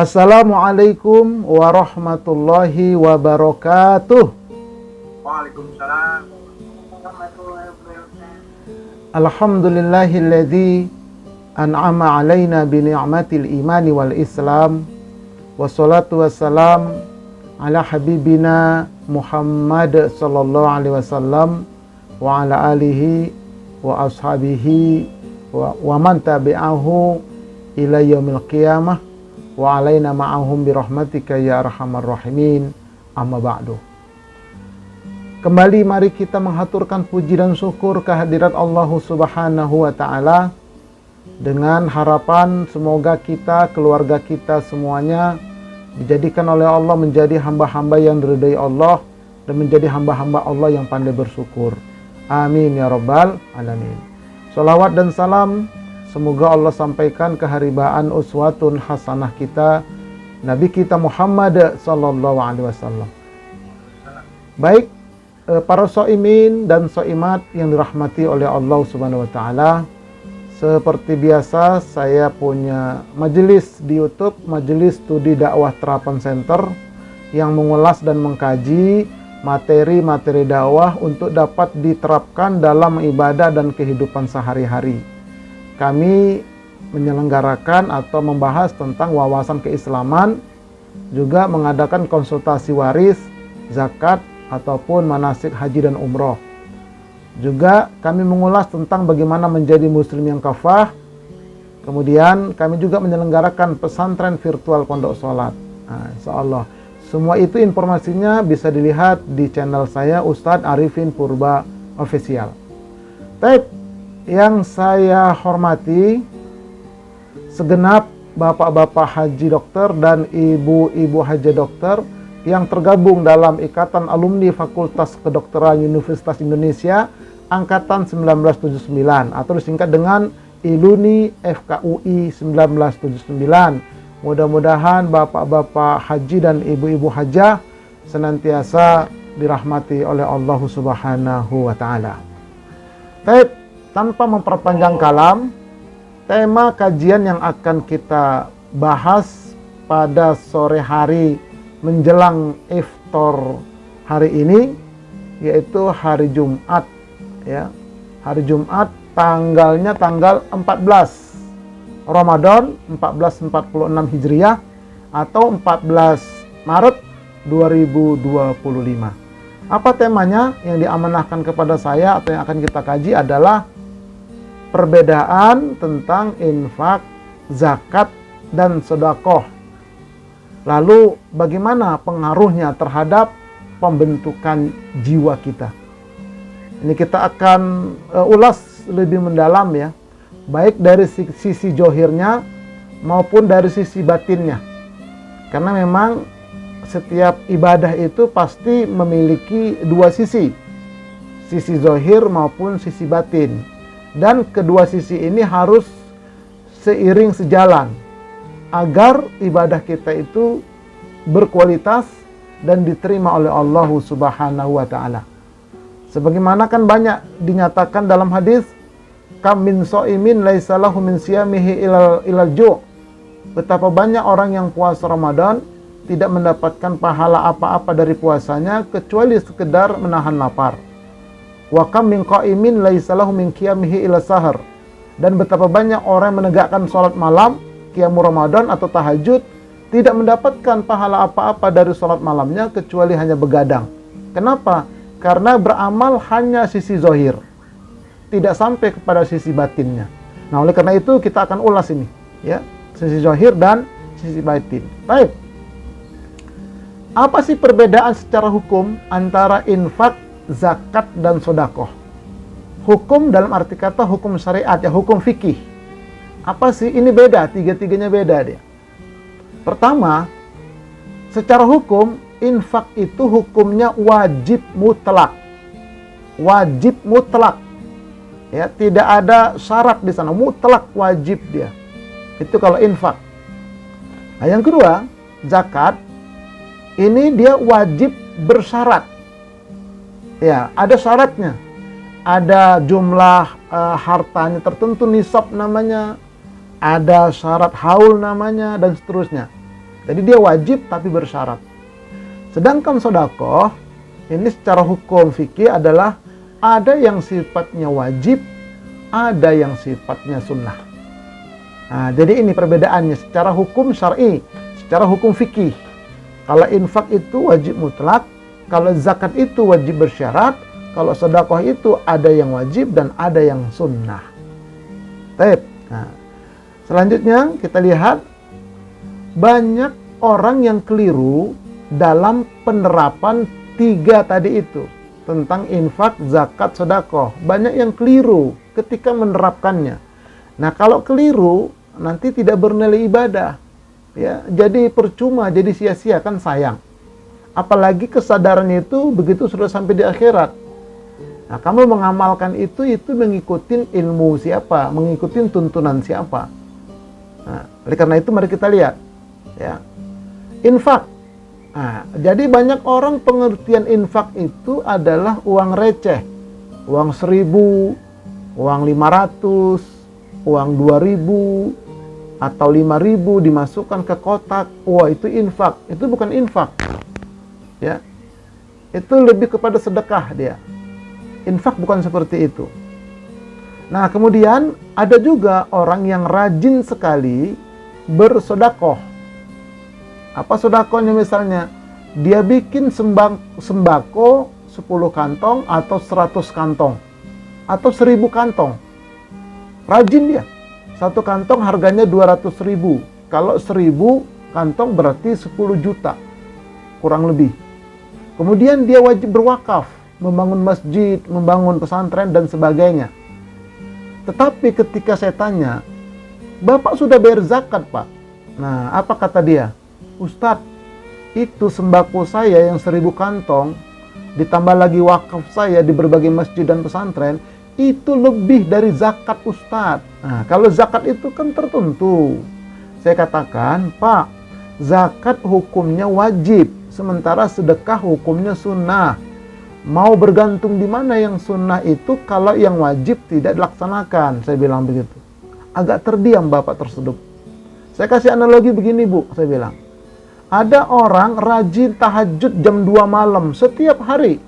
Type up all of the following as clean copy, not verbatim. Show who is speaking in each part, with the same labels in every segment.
Speaker 1: Assalamualaikum warahmatullahi wabarakatuh.
Speaker 2: Waalaikumsalam warahmatullahi wabarakatuh.
Speaker 1: Alhamdulillahilladzi an'ama alaina bi ni'matil imani wal islam. Wassalatu wassalam ala habibina Muhammad sallallahu alaihi wasallam wa ala alihi wa ashabihi wa man tabi'ahu ila yaumil qiyamah wa alaina ma'ahum birahmatika ya arhamar rahimin. Amma ba'du. Kembali mari kita menghaturkan puji dan syukur kehadirat Allah Subhanahu wa taala dengan harapan semoga kita, keluarga kita semuanya dijadikan oleh Allah menjadi hamba-hamba yang diridhai Allah dan menjadi hamba-hamba Allah yang pandai bersyukur. Amin ya rabbal alamin. Shalawat dan salam semoga Allah sampaikan keharibaan uswatun hasanah kita Nabi kita Muhammad sallallahu alaihi wasallam. Baik, para shaimin dan shaimat yang dirahmati oleh Allah Subhanahu wa taala. Seperti biasa saya punya majelis di YouTube, Majelis Studi Dakwah Terapan Center yang mengulas dan mengkaji materi-materi dakwah untuk dapat diterapkan dalam ibadah dan kehidupan sehari-hari. Kami menyelenggarakan atau membahas tentang wawasan keislaman, juga mengadakan konsultasi waris, zakat, ataupun manasik haji dan umroh. Juga kami mengulas tentang bagaimana menjadi muslim yang kafah. Kemudian kami juga menyelenggarakan pesantren virtual pondok sholat. Nah, insyaallah semua itu informasinya bisa dilihat di channel saya Ustadz Arifin Purba Official. Baik, yang saya hormati segenap bapak-bapak haji dokter dan ibu-ibu haji dokter yang tergabung dalam Ikatan Alumni Fakultas Kedokteran Universitas Indonesia Angkatan 1979 atau disingkat dengan ILUNI FKUI 1979. Mudah-mudahan bapak-bapak haji dan ibu-ibu hajah senantiasa dirahmati oleh Allah Subhanahu wa taala. Baik, tanpa memperpanjang kalam, tema kajian yang akan kita bahas pada sore hari menjelang iftar hari ini yaitu hari Jumat, ya. Hari Jumat tanggalnya tanggal 14 Ramadan 1446 Hijriah atau 14 Maret 2025. Apa temanya yang diamanahkan kepada saya atau yang akan kita kaji adalah perbedaan tentang infak, zakat, dan sedekah. Lalu bagaimana pengaruhnya terhadap pembentukan jiwa kita. Ini kita akan ulas lebih mendalam ya, baik dari sisi zohirnya maupun dari sisi batinnya. Karena memang setiap ibadah itu pasti memiliki dua sisi zohir maupun sisi batin. Dan kedua sisi ini harus seiring sejalan agar ibadah kita itu berkualitas dan diterima oleh Allah Subhanahu wa taala. Sebagaimana kan banyak dinyatakan dalam hadis, kam min shaimin laisa lahu min siyamihi ilal ju'. Betapa banyak orang yang puasa Ramadan tidak mendapatkan pahala apa-apa dari puasanya kecuali sekedar menahan lapar. Wa kam min qaimin laisa lahu min qiyamihi ila sahar. Dan betapa banyak orang yang menegakkan salat malam, qiyamul Ramadan atau tahajud, tidak mendapatkan pahala apa-apa dari salat malamnya kecuali hanya begadang. Kenapa? Karena beramal hanya sisi zahir, tidak sampai kepada sisi batinnya. Nah, oleh karena itu kita akan ulas ini, ya, sisi zahir dan sisi batin. Baik. Apa sih perbedaan secara hukum antara infak, zakat, dan sedekah? Hukum dalam arti kata hukum syariat, ya, hukum fikih. Apa sih? Ini beda, tiga-tiganya beda dia. Pertama, secara hukum, infak itu hukumnya wajib mutlak. Wajib mutlak. Ya, tidak ada syarat di sana, mutlak wajib dia. Itu kalau infak. Nah, yang kedua, zakat. Ini dia wajib bersyarat. Ya, ada syaratnya. Ada jumlah hartanya tertentu, nisab namanya. Ada syarat haul namanya dan seterusnya. Jadi dia wajib tapi bersyarat. Sedangkan sedekah ini secara hukum fikih adalah ada yang sifatnya wajib, ada yang sifatnya sunnah. Nah, jadi ini perbedaannya secara hukum syar'i, secara hukum fikih. Kalau infak itu wajib mutlak, kalau zakat itu wajib bersyarat, kalau sedekah itu ada yang wajib dan ada yang sunnah. Baik. Nah, selanjutnya kita lihat banyak orang yang keliru dalam penerapan 3 tadi itu tentang infak, zakat, sedekah. Banyak yang keliru ketika menerapkannya. Nah, kalau keliru nanti tidak bernilai ibadah. Ya, jadi percuma, jadi sia-sia, kan sayang. Apalagi kesadarannya itu begitu sudah sampai di akhirat. Nah, kamu mengamalkan itu mengikuti ilmu siapa, mengikuti tuntunan siapa. Nah, oleh karena itu mari kita lihat ya. Infak. Nah, jadi banyak orang pengertian infak itu adalah uang receh. Uang 1.000, uang 500, uang 2.000 atau 5.000 dimasukkan ke kotak. Wah, itu infak. Itu bukan infak. Ya. Itu lebih kepada sedekah dia. Infak bukan seperti itu. Nah, kemudian ada juga orang yang rajin sekali bersedekah. Apa sedekahnya misalnya? Dia bikin sembako 10 kantong atau 100 kantong atau 1.000 kantong. Rajin dia. Satu kantong harganya 200.000. Kalau 1.000 kantong berarti 10 juta. Kurang lebih. Kemudian dia wajib berwakaf, membangun masjid, membangun pesantren dan sebagainya. Tetapi ketika saya tanya, Bapak sudah bayar zakat, Pak? Nah, apa kata dia? Ustadz, itu sembako saya yang 1.000 kantong, ditambah lagi wakaf saya di berbagai masjid dan pesantren, itu lebih dari zakat Ustadz. Nah, kalau zakat itu kan tertentu. Saya katakan, Pak, zakat hukumnya wajib, sementara sedekah hukumnya sunnah. Mau bergantung di mana yang sunnah itu kalau yang wajib tidak dilaksanakan. Saya bilang begitu. Agak terdiam Bapak tersebut. Saya kasih analogi begini, Bu, saya bilang. Ada orang rajin tahajud jam 2 malam setiap hari.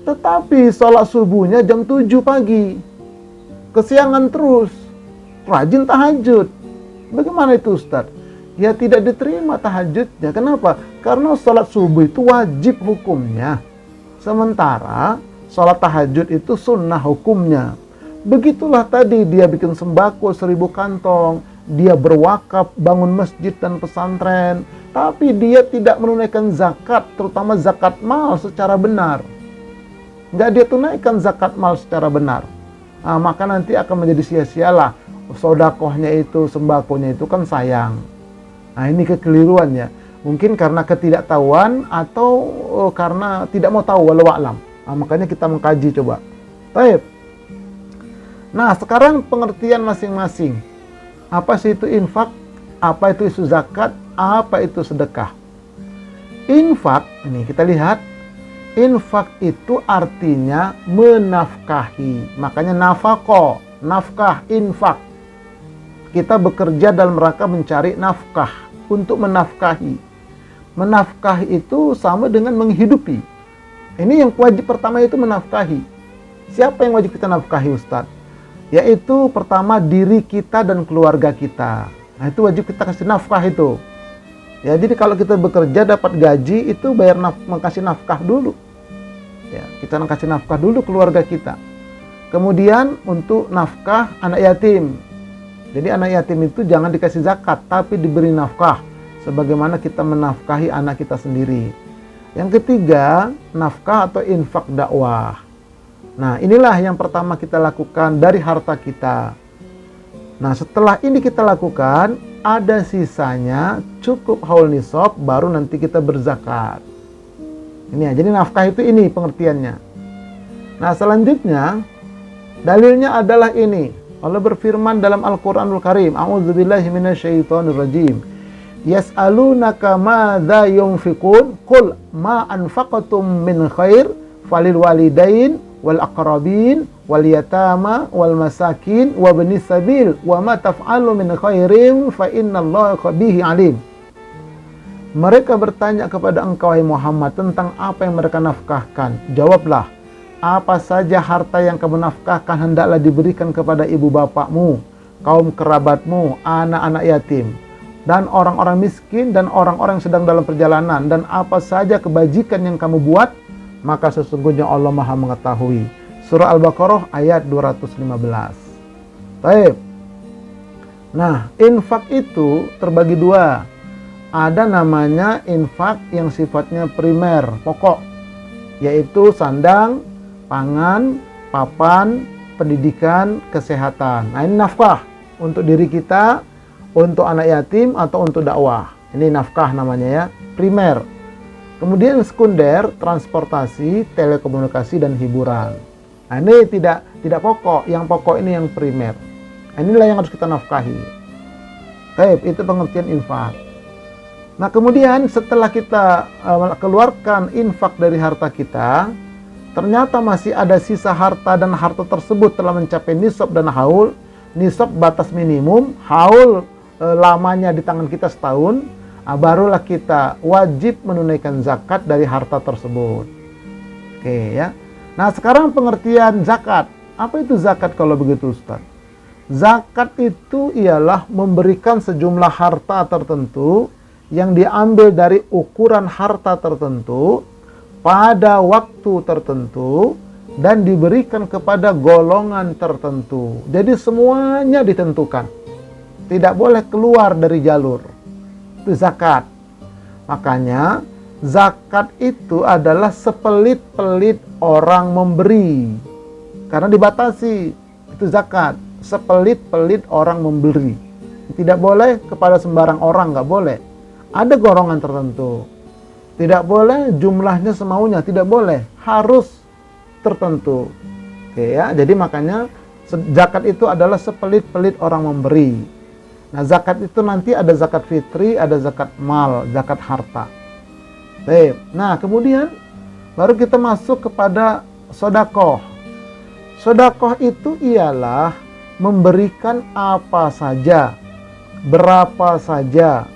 Speaker 1: Tetapi sholat subuhnya jam 7 pagi. Kesiangan terus. Rajin tahajud. Bagaimana itu, Ustaz? Ya tidak diterima tahajudnya. Kenapa? Karena sholat subuh itu wajib hukumnya. Sementara sholat tahajud itu sunnah hukumnya. Begitulah tadi dia bikin sembako 1.000 kantong. Dia berwakaf, bangun masjid dan pesantren. Tapi dia tidak menunaikan zakat, terutama zakat mal secara benar. Nggak dia tunaikan zakat mal secara benar. Nah, maka nanti akan menjadi sia-sialah. Sodakohnya itu, sembakonya itu kan sayang. Nah, ini kekeliruannya. Mungkin karena ketidaktahuan atau karena tidak mau tahu, walau a'lam. Nah, makanya kita mengkaji coba. Baik. Nah, sekarang pengertian masing-masing. Apa sih itu infak? Apa itu isu zakat? Apa itu sedekah? Infak, ini kita lihat. Infak itu artinya menafkahi. Makanya nafaqah, nafkah, infak. Kita bekerja dalam rangka mencari nafkah, untuk menafkahi. Menafkahi itu sama dengan menghidupi. Ini yang wajib pertama itu menafkahi. Siapa yang wajib kita nafkahi, Ustadz? Yaitu pertama diri kita dan keluarga kita. Nah, itu wajib kita kasih nafkah itu. Ya, jadi kalau kita bekerja dapat gaji itu bayar kasih nafkah dulu. Ya, kita kasih nafkah dulu keluarga kita. Kemudian untuk nafkah anak yatim. Jadi anak yatim itu jangan dikasih zakat, tapi diberi nafkah sebagaimana kita menafkahi anak kita sendiri. Yang ketiga, nafkah atau infak dakwah. Nah, inilah yang pertama kita lakukan dari harta kita. Nah, setelah ini kita lakukan, ada sisanya cukup haul nisab, baru nanti kita berzakat. Ini ya, jadi nafkah itu ini pengertiannya. Nah, selanjutnya dalilnya adalah ini. Allah berfirman dalam Al-Qur'anul Karim, A'udzubillahi minasyaitonirrajim. Yas'alunaka madza yunfiqun qul ma anfaqtum min khair falil walidain wal aqrabin wal yatama wal masakin wa ibnis sabil wa ma taf'alu min khairin fa innallaha bihi alim. Mereka bertanya kepada engkau, wahai Muhammad, tentang apa yang mereka nafkahkan. Jawablah, apa saja harta yang kamu nafkahkan hendaklah diberikan kepada ibu bapakmu, kaum kerabatmu, anak-anak yatim, dan orang-orang miskin, dan orang-orang yang sedang dalam perjalanan. Dan apa saja kebajikan yang kamu buat, maka sesungguhnya Allah Maha mengetahui. Surah Al-Baqarah ayat 215. Baik. Nah, infak itu terbagi dua. Ada namanya infak yang sifatnya primer, pokok, yaitu sandang, pangan, papan, pendidikan, kesehatan. Nah, ini nafkah untuk diri kita, untuk anak yatim, atau untuk dakwah. Ini nafkah namanya ya, primer. Kemudian sekunder, transportasi, telekomunikasi, dan hiburan. Nah, ini tidak pokok, yang pokok ini yang primer. Nah, inilah yang harus kita nafkahi. Baik, itu pengertian infak. Nah, kemudian setelah kita keluarkan infak dari harta kita, ternyata masih ada sisa harta dan harta tersebut telah mencapai nisab dan haul. Nisab batas minimum, haul lamanya di tangan kita setahun, barulah kita wajib menunaikan zakat dari harta tersebut. Oke ya. Nah, sekarang pengertian zakat. Apa itu zakat kalau begitu, Ustaz? Zakat itu ialah memberikan sejumlah harta tertentu yang diambil dari ukuran harta tertentu pada waktu tertentu dan diberikan kepada golongan tertentu. Jadi semuanya ditentukan. Tidak boleh keluar dari jalur. Itu zakat. Makanya zakat itu adalah sepelit-pelit orang memberi. Karena dibatasi. Itu zakat. Sepelit-pelit orang memberi. Tidak boleh kepada sembarang orang, nggak boleh. Ada golongan tertentu. Tidak boleh jumlahnya semaunya, tidak boleh. Harus tertentu. Oke ya, jadi makanya zakat itu adalah sepelit-pelit orang memberi. Nah, zakat itu nanti ada zakat fitri, ada zakat mal, zakat harta. Baik. Nah, kemudian baru kita masuk kepada sedekah. Sedekah itu ialah memberikan apa saja, berapa saja,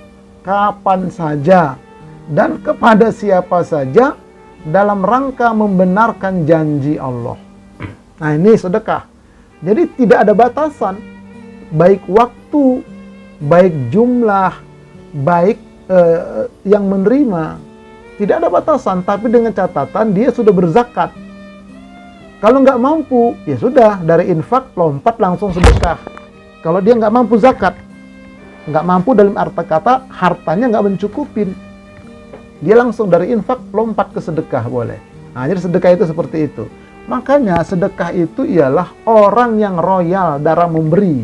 Speaker 1: kapan saja, dan kepada siapa saja dalam rangka membenarkan janji Allah. Nah, ini sedekah. Jadi tidak ada batasan, baik waktu, baik jumlah, baik yang menerima. Tidak ada batasan, tapi dengan catatan dia sudah berzakat. Kalau nggak mampu, ya sudah, dari infak lompat langsung sedekah. Kalau dia nggak mampu zakat, nggak mampu dalam arti kata hartanya nggak mencukupin, dia langsung dari infak lompat ke sedekah boleh. Nah, jadi sedekah itu seperti itu. Makanya sedekah itu ialah orang yang royal dalam memberi.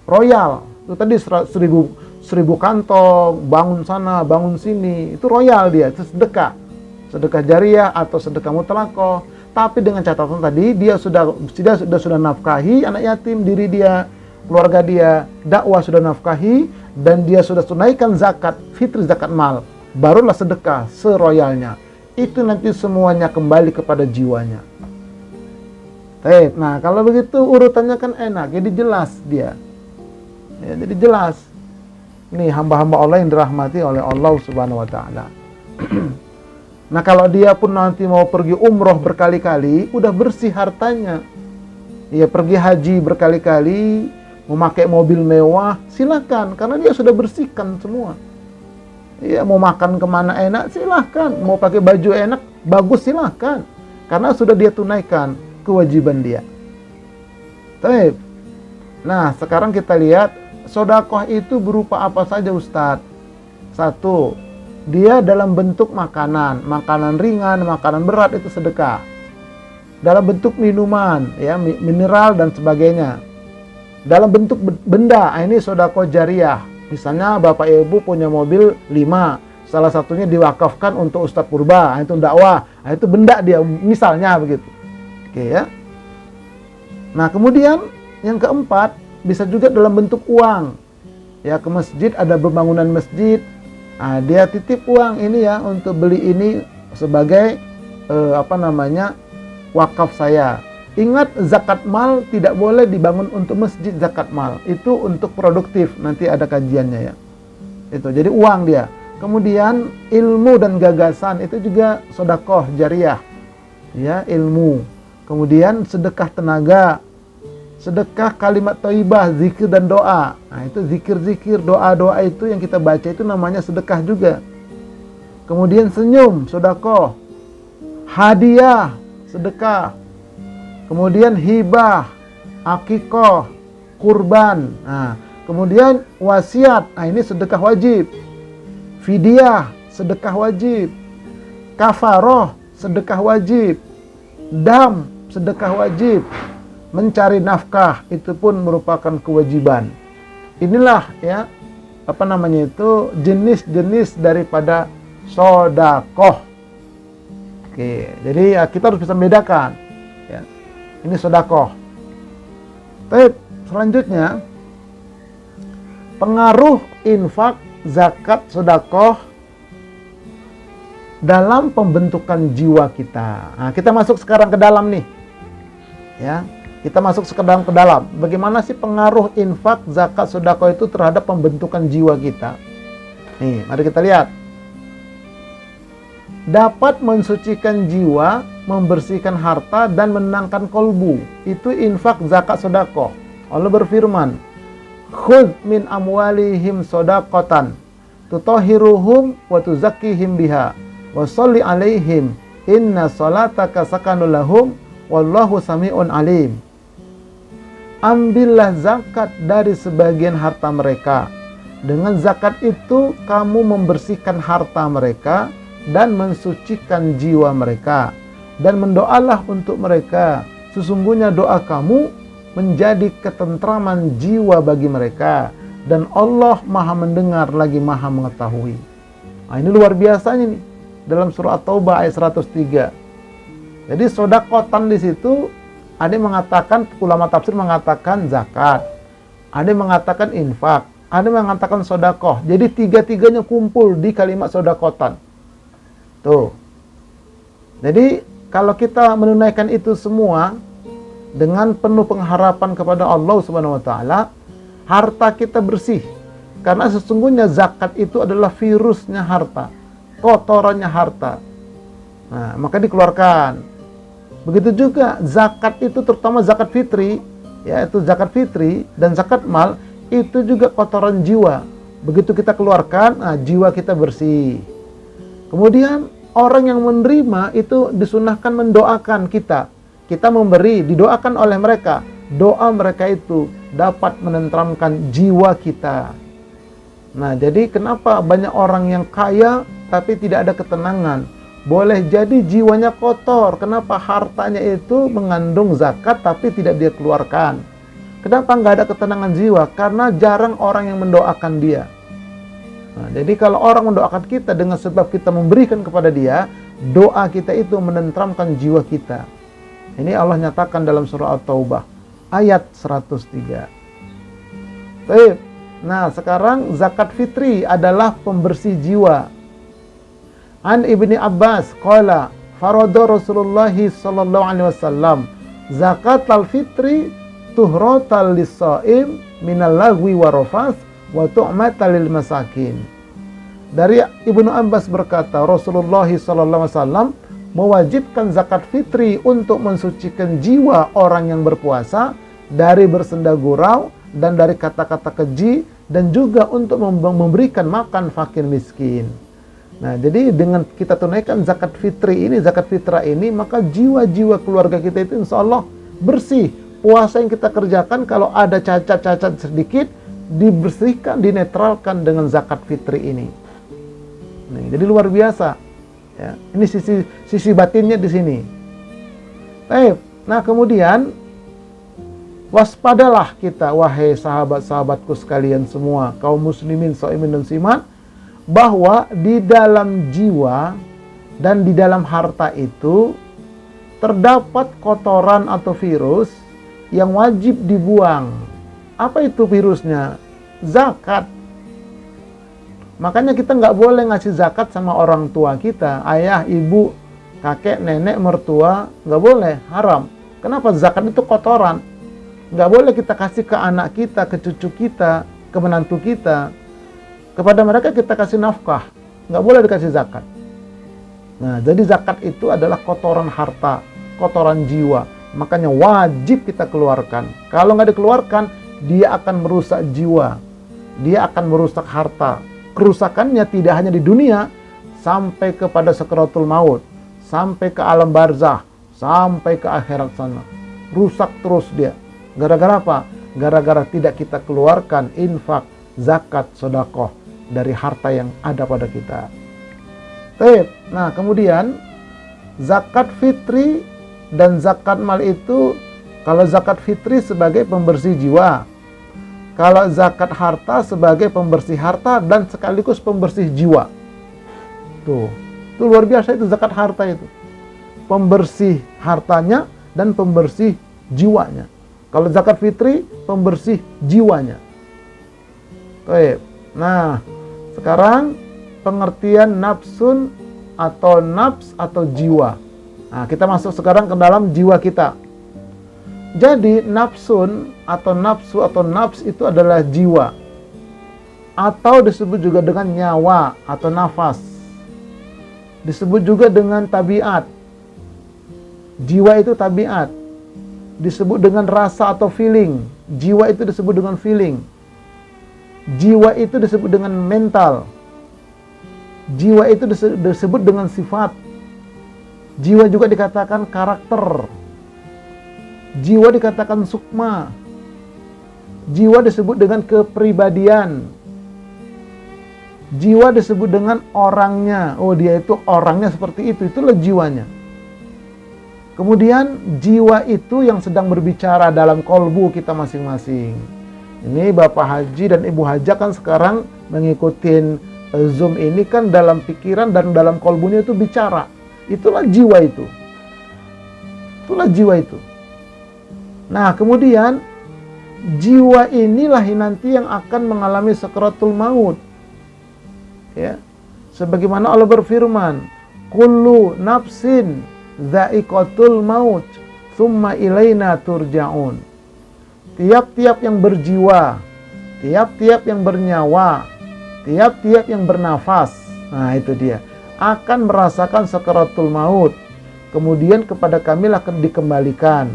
Speaker 1: Royal itu tadi 1000 kantong, bangun sana, bangun sini, itu royal dia, itu sedekah. Sedekah jariah atau sedekah mutlaqah. Tapi dengan catatan tadi dia sudah nafkahi anak yatim, diri dia, keluarga dia, dakwah sudah nafkahi, dan dia sudah tunaikan zakat fitri, zakat mal, barulah sedekah seroyalnya. Itu nanti semuanya kembali kepada jiwanya. Baik, nah kalau begitu urutannya kan enak, jadi jelas dia. Ya, jadi jelas. Nih hamba-hamba Allah yang dirahmati oleh Allah Subhanahu wa taala. Nah, kalau dia pun nanti mau pergi umroh berkali-kali, udah bersih hartanya. Ya, pergi haji berkali-kali, memakai mobil mewah, silakan, karena dia sudah bersihkan semua. Ya, mau makan kemana enak, silakan. Mau pakai baju enak, bagus, silakan. Karena sudah dia tunaikan kewajiban dia. Baik. Nah, sekarang kita lihat, sedekah itu berupa apa saja, Ustadz? 1. Dia dalam bentuk makanan ringan, makanan berat, itu sedekah. Dalam bentuk minuman, ya, mineral dan sebagainya. Dalam bentuk benda, ini sedekah jariah. Misalnya Bapak Ibu punya mobil 5, salah satunya diwakafkan untuk Ustadz Purba, itu dakwah, itu benda dia, misalnya begitu. Oke ya. Nah, kemudian yang keempat, bisa juga dalam bentuk uang. Ya, ke masjid ada pembangunan masjid. Nah, dia titip uang ini ya untuk beli ini sebagai wakaf saya. Ingat, zakat mal tidak boleh dibangun untuk masjid, zakat mal. Itu untuk produktif, nanti ada kajiannya ya. Itu, jadi uang dia. Kemudian ilmu dan gagasan itu juga sedekah jariyah. Ya, ilmu. Kemudian sedekah tenaga, sedekah kalimat thayyibah, zikir dan doa. Nah, itu zikir-zikir, doa-doa itu yang kita baca itu namanya sedekah juga. Kemudian senyum, sedekah. Hadiah, sedekah. Kemudian hibah, akikah, kurban. Nah, kemudian wasiat. Nah, ini sedekah wajib. Fidyah, sedekah wajib. Kafaroh, sedekah wajib. Dam, sedekah wajib. Mencari nafkah itu pun merupakan kewajiban. Inilah ya jenis-jenis daripada sedekah. Oke, jadi ya, kita harus bisa membedakan ya. Ini sedekah. Baik, selanjutnya pengaruh infak, zakat, sedekah dalam pembentukan jiwa kita. Nah, kita masuk sekarang ke dalam nih. Ya, kita masuk sekarang ke dalam. Bagaimana sih pengaruh infak, zakat, sedekah itu terhadap pembentukan jiwa kita? Nih, mari kita lihat. Dapat mensucikan jiwa, membersihkan harta, dan menenangkan kolbu. Itu infak, zakat, sedekah. Allah berfirman, khudz min amwalihim shadaqatan tutahhiruhum wa tuzakkihim biha wa sholli alaihim inna salataka sakanul lahum wallahu sami'un alim. Ambillah zakat dari sebagian harta mereka. Dengan zakat itu kamu membersihkan harta mereka dan mensucikan jiwa mereka, dan mendoalah untuk mereka. Sesungguhnya doa kamu menjadi ketentraman jiwa bagi mereka, dan Allah Maha mendengar lagi Maha mengetahui. Nah, ini luar biasanya nih dalam surah At-Taubah ayat 103. Jadi sedekatan di situ ada yang mengatakan, ulama tafsir mengatakan zakat, ada yang mengatakan infak, ada yang mengatakan sedekah. Jadi tiga-tiganya kumpul di kalimat sedekatan. Tuh. Jadi kalau kita menunaikan itu semua dengan penuh pengharapan kepada Allah Subhanahu wa taala, harta kita bersih. Karena sesungguhnya zakat itu adalah virusnya harta, kotorannya harta. Nah, maka dikeluarkan. Begitu juga zakat itu, terutama zakat fitri, yaitu zakat fitri dan zakat mal, itu juga kotoran jiwa. Begitu kita keluarkan, nah, jiwa kita bersih. Kemudian orang yang menerima itu disunahkan mendoakan kita. Kita memberi, didoakan oleh mereka. Doa mereka itu dapat menenteramkan jiwa kita. Nah, jadi kenapa banyak orang yang kaya tapi tidak ada ketenangan? Boleh jadi jiwanya kotor. Kenapa? Hartanya itu mengandung zakat tapi tidak dia keluarkan. Kenapa nggak ada ketenangan jiwa? Karena jarang orang yang mendoakan dia. Nah, jadi kalau orang mendoakan kita dengan sebab kita memberikan kepada dia, doa kita itu menenteramkan jiwa kita. Ini Allah nyatakan dalam surah At-Taubah ayat 103. Baik. Nah, sekarang zakat fitri adalah pembersih jiwa. An Ibni Abbas qala farada Rasulullah sallallahu alaihi wasallam zakat al-fitri tuhratal lis-shaim minal lagwi wa rafas wa tu'matal lil masakin. Dari Ibnu Abbas berkata, Rasulullah sallallahu alaihi wasallam mewajibkan zakat fitri untuk mensucikan jiwa orang yang berpuasa dari bersenda gurau dan dari kata-kata keji, dan juga untuk memberikan makan fakir miskin. Nah, jadi dengan kita tunaikan zakat fitri ini, zakat fitrah ini, maka jiwa-jiwa keluarga kita itu insya Allah bersih. Puasa yang kita kerjakan kalau ada cacat-cacat sedikit, dibersihkan, dinetralkan dengan zakat fitri ini. Nah, jadi luar biasa. Ya, ini sisi batinnya di sini. Baik. Nah, kemudian waspadalah kita, wahai sahabat-sahabatku sekalian semua, kaum muslimin, shaimin dan muslimat, bahwa di dalam jiwa dan di dalam harta itu terdapat kotoran atau virus yang wajib dibuang. Apa itu virusnya? Zakat. Makanya kita nggak boleh ngasih zakat sama orang tua kita, ayah, ibu, kakek, nenek, mertua, nggak boleh, haram. Kenapa? Zakat itu kotoran. Nggak boleh kita kasih ke anak kita, ke cucu kita, ke menantu kita. Kepada mereka kita kasih nafkah. nggak boleh dikasih zakat. Nah, jadi zakat itu adalah kotoran harta, kotoran jiwa. Makanya wajib kita keluarkan. Kalau nggak dikeluarkan, dia akan merusak jiwa. Dia akan merusak harta. Kerusakannya tidak hanya di dunia, sampai kepada sakaratul maut, sampai ke alam barzah, sampai ke akhirat sana. Rusak terus dia. Gara-gara apa? Gara-gara tidak kita keluarkan infak, zakat, sedekah dari harta yang ada pada kita. Nah, kemudian zakat fitri dan zakat mal itu, kalau zakat fitri sebagai pembersih jiwa, kalau zakat harta sebagai pembersih harta dan sekaligus pembersih jiwa. Tuh, itu luar biasa itu zakat harta itu. Pembersih hartanya dan pembersih jiwanya. Kalau zakat fitri, pembersih jiwanya. Nah, sekarang pengertian nafsun atau nafs atau jiwa. Nah, kita masuk sekarang ke dalam jiwa kita. Jadi nafsun atau nafsu atau nafs itu adalah jiwa, atau disebut juga dengan nyawa atau nafas. Disebut juga dengan tabiat. Jiwa itu tabiat. Disebut dengan rasa atau feeling. Jiwa itu disebut dengan feeling. Jiwa itu disebut dengan mental. Jiwa itu disebut dengan sifat. Jiwa juga dikatakan karakter. Jiwa dikatakan sukma. Jiwa disebut dengan kepribadian. Jiwa disebut dengan orangnya. Oh, dia itu orangnya seperti itu. Itulah jiwanya. Kemudian jiwa itu yang sedang berbicara dalam kolbu kita masing-masing. Ini Bapak Haji dan Ibu Haja kan sekarang mengikuti Zoom ini kan dalam pikiran dan dalam kolbunya itu bicara. Itulah jiwa itu. Itulah jiwa itu. Nah, kemudian jiwa inilah nanti yang akan mengalami sakaratul maut. Ya. Sebagaimana Allah berfirman, kullu nafsin dha'iqatul maut, tsumma ilaina turja'un. Tiap-tiap yang berjiwa, tiap-tiap yang bernyawa, tiap-tiap yang bernafas, nah itu dia, akan merasakan sakaratul maut. Kemudian kepada kami akan dikembalikan.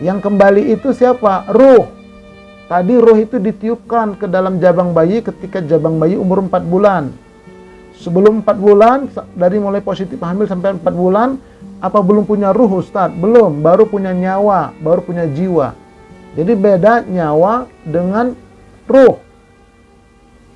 Speaker 1: Yang kembali itu siapa? Ruh. Tadi ruh itu ditiupkan ke dalam jabang bayi ketika jabang bayi umur 4 bulan. Sebelum 4 bulan, dari mulai positif hamil sampai 4 bulan, apa belum punya ruh Ustadz? Belum, baru punya nyawa, baru punya jiwa. Jadi beda nyawa dengan ruh.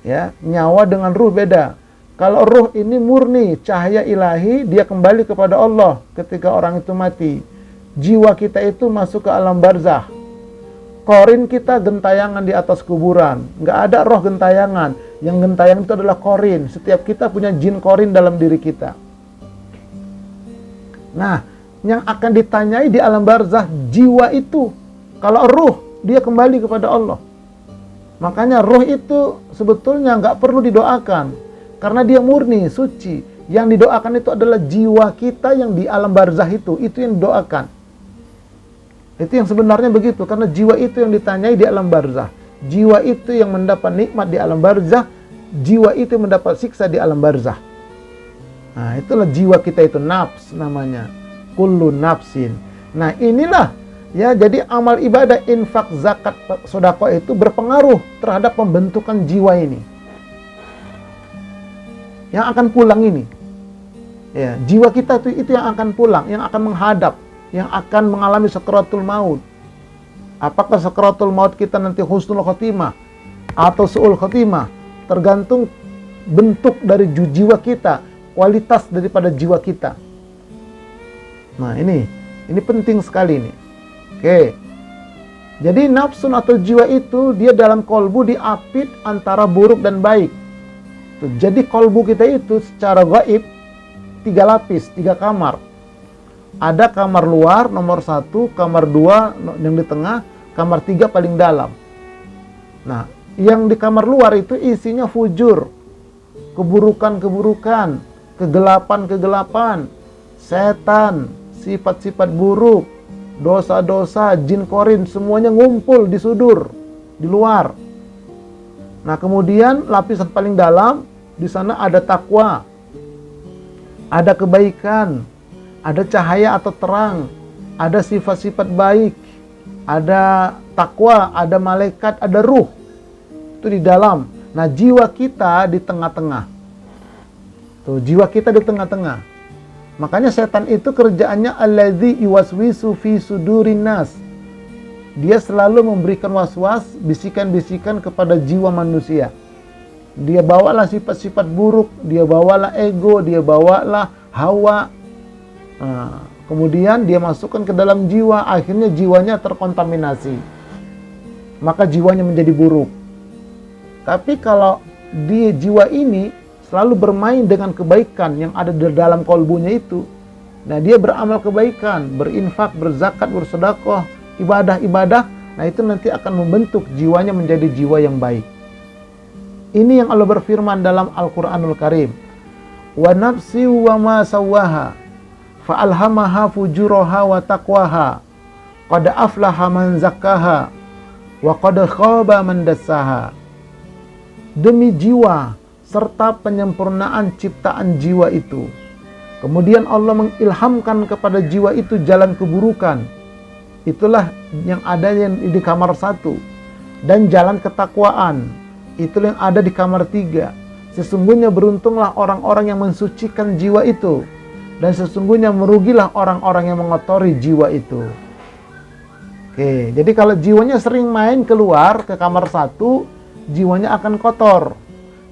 Speaker 1: Ya, nyawa dengan ruh beda. Kalau ruh ini murni, cahaya ilahi, dia kembali kepada Allah ketika orang itu mati. Jiwa kita itu masuk ke alam barzah. Korin kita gentayangan di atas kuburan. Nggak ada roh gentayangan. Yang gentayangan itu adalah korin. Setiap kita punya jin korin dalam diri kita. Nah, yang akan ditanyai di alam barzah, jiwa itu. Kalau ruh, dia kembali kepada Allah. Makanya roh itu sebetulnya nggak perlu didoakan. Karena dia murni, suci. Yang didoakan itu adalah jiwa kita yang di alam barzah itu yang didoakan. Itu yang sebenarnya begitu. Karena jiwa itu yang ditanyai di alam barzah. Jiwa itu yang mendapat nikmat di alam barzah. Jiwa itu yang mendapat siksa di alam barzah. Nah, itulah jiwa kita itu, nafs namanya. Kullu nafsin. Nah, inilah ya, jadi amal ibadah, infak, zakat, sedekah itu berpengaruh terhadap pembentukan jiwa ini. Yang akan pulang ini. Ya, jiwa kita itu yang akan pulang, yang akan menghadap, yang akan mengalami sakaratul maut. Apakah sakaratul maut kita nanti husnul khotimah atau su'ul khotimah, tergantung bentuk dari jiwa kita, kualitas daripada jiwa kita. Nah, ini penting sekali ini. Oke. Jadi nafsun atau jiwa itu dia dalam kolbu diapit antara buruk dan baik. Tuh, jadi kolbu kita itu secara gaib 3 lapis, 3 kamar. Ada kamar luar nomor 1, kamar 2 yang di tengah, kamar 3 paling dalam. Nah, yang di kamar luar itu isinya fujur, keburukan-keburukan, kegelapan-kegelapan, setan, sifat-sifat buruk, dosa-dosa, jin korin, semuanya ngumpul di sudur, di luar. Nah, kemudian lapisan paling dalam, di sana ada takwa, ada kebaikan, ada cahaya atau terang, ada sifat-sifat baik, ada takwa, ada malaikat, ada ruh. Itu di dalam. Nah, jiwa kita di tengah-tengah. Tuh, jiwa kita di tengah-tengah. Makanya setan itu kerjaannya alladzi yuwaswisu fi sudurin nas. Dia selalu memberikan was-was, bisikan-bisikan kepada jiwa manusia. Dia bawalah sifat-sifat buruk, dia bawalah ego, dia bawalah hawa. Nah, kemudian dia masukkan ke dalam jiwa, akhirnya jiwanya terkontaminasi. Maka jiwanya menjadi buruk. Tapi kalau di jiwa ini selalu bermain dengan kebaikan yang ada di dalam kolbunya itu, nah dia beramal kebaikan, berinfak, berzakat, bersedekah, ibadah-ibadah, nah itu nanti akan membentuk jiwanya menjadi jiwa yang baik. Ini yang Allah berfirman dalam Al-Quranul Karim. Wa nafsi wa ma sawwaha fa'alhamaha fujuraha wa taqwaha qad aflaha man zakkaha wa qad khaba man dassaha. Demi jiwa serta penyempurnaan ciptaan jiwa itu. Kemudian Allah mengilhamkan kepada jiwa itu jalan keburukan. Itulah yang ada di kamar 1. Dan jalan ketakwaan. Itulah yang ada di kamar 3. Sesungguhnya beruntunglah orang-orang yang mensucikan jiwa itu. Dan sesungguhnya merugilah orang-orang yang mengotori jiwa itu. Oke, jadi kalau jiwanya sering main keluar ke kamar 1, jiwanya akan kotor.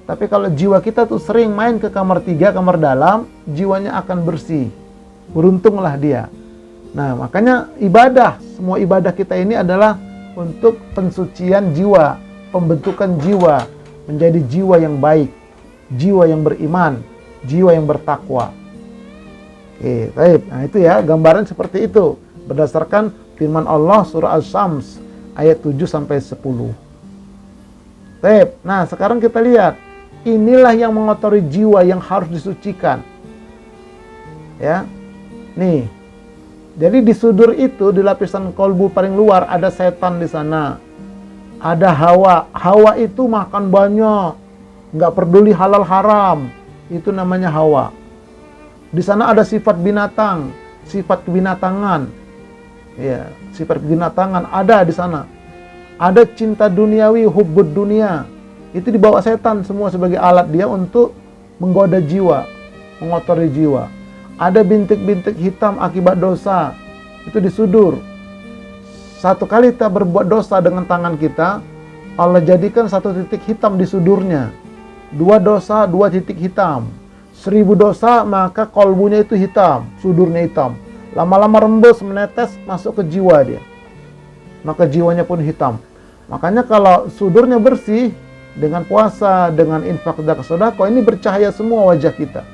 Speaker 1: Tapi kalau jiwa kita tuh sering main ke kamar 3, kamar dalam, jiwanya akan bersih. Beruntunglah dia. Nah, makanya ibadah, semua ibadah kita ini adalah untuk pensucian jiwa, pembentukan jiwa menjadi jiwa yang baik, jiwa yang beriman, jiwa yang bertakwa. Oke, baik. Nah, itu ya, gambaran seperti itu berdasarkan firman Allah surah Asy-Syams ayat 7 sampai 10. Baik. Nah, sekarang kita lihat. Inilah yang mengotori jiwa yang harus disucikan. Ya. Nih. Jadi di sudur itu, di lapisan kolbu paling luar ada setan di sana. Ada hawa. Hawa itu makan banyak. Nggak peduli halal haram. Itu namanya hawa. Di sana ada sifat binatang, sifat kebinatangan. Ya, sifat kebinatangan ada di sana. Ada cinta duniawi, hubbud dunia. Itu dibawa setan semua sebagai alat dia untuk menggoda jiwa, mengotori jiwa. Ada bintik-bintik hitam akibat dosa. Itu disudur. Satu kali kita berbuat dosa dengan tangan kita, Allah jadikan 1 titik hitam di sudurnya. 2 dosa, 2 titik hitam. 1000 dosa, maka kolbunya itu hitam, sudurnya hitam. Lama-lama rembes, menetes, masuk ke jiwa dia. Maka jiwanya pun hitam. Makanya kalau sudurnya bersih, dengan puasa, dengan infak dan sedekah, ini bercahaya semua wajah kita.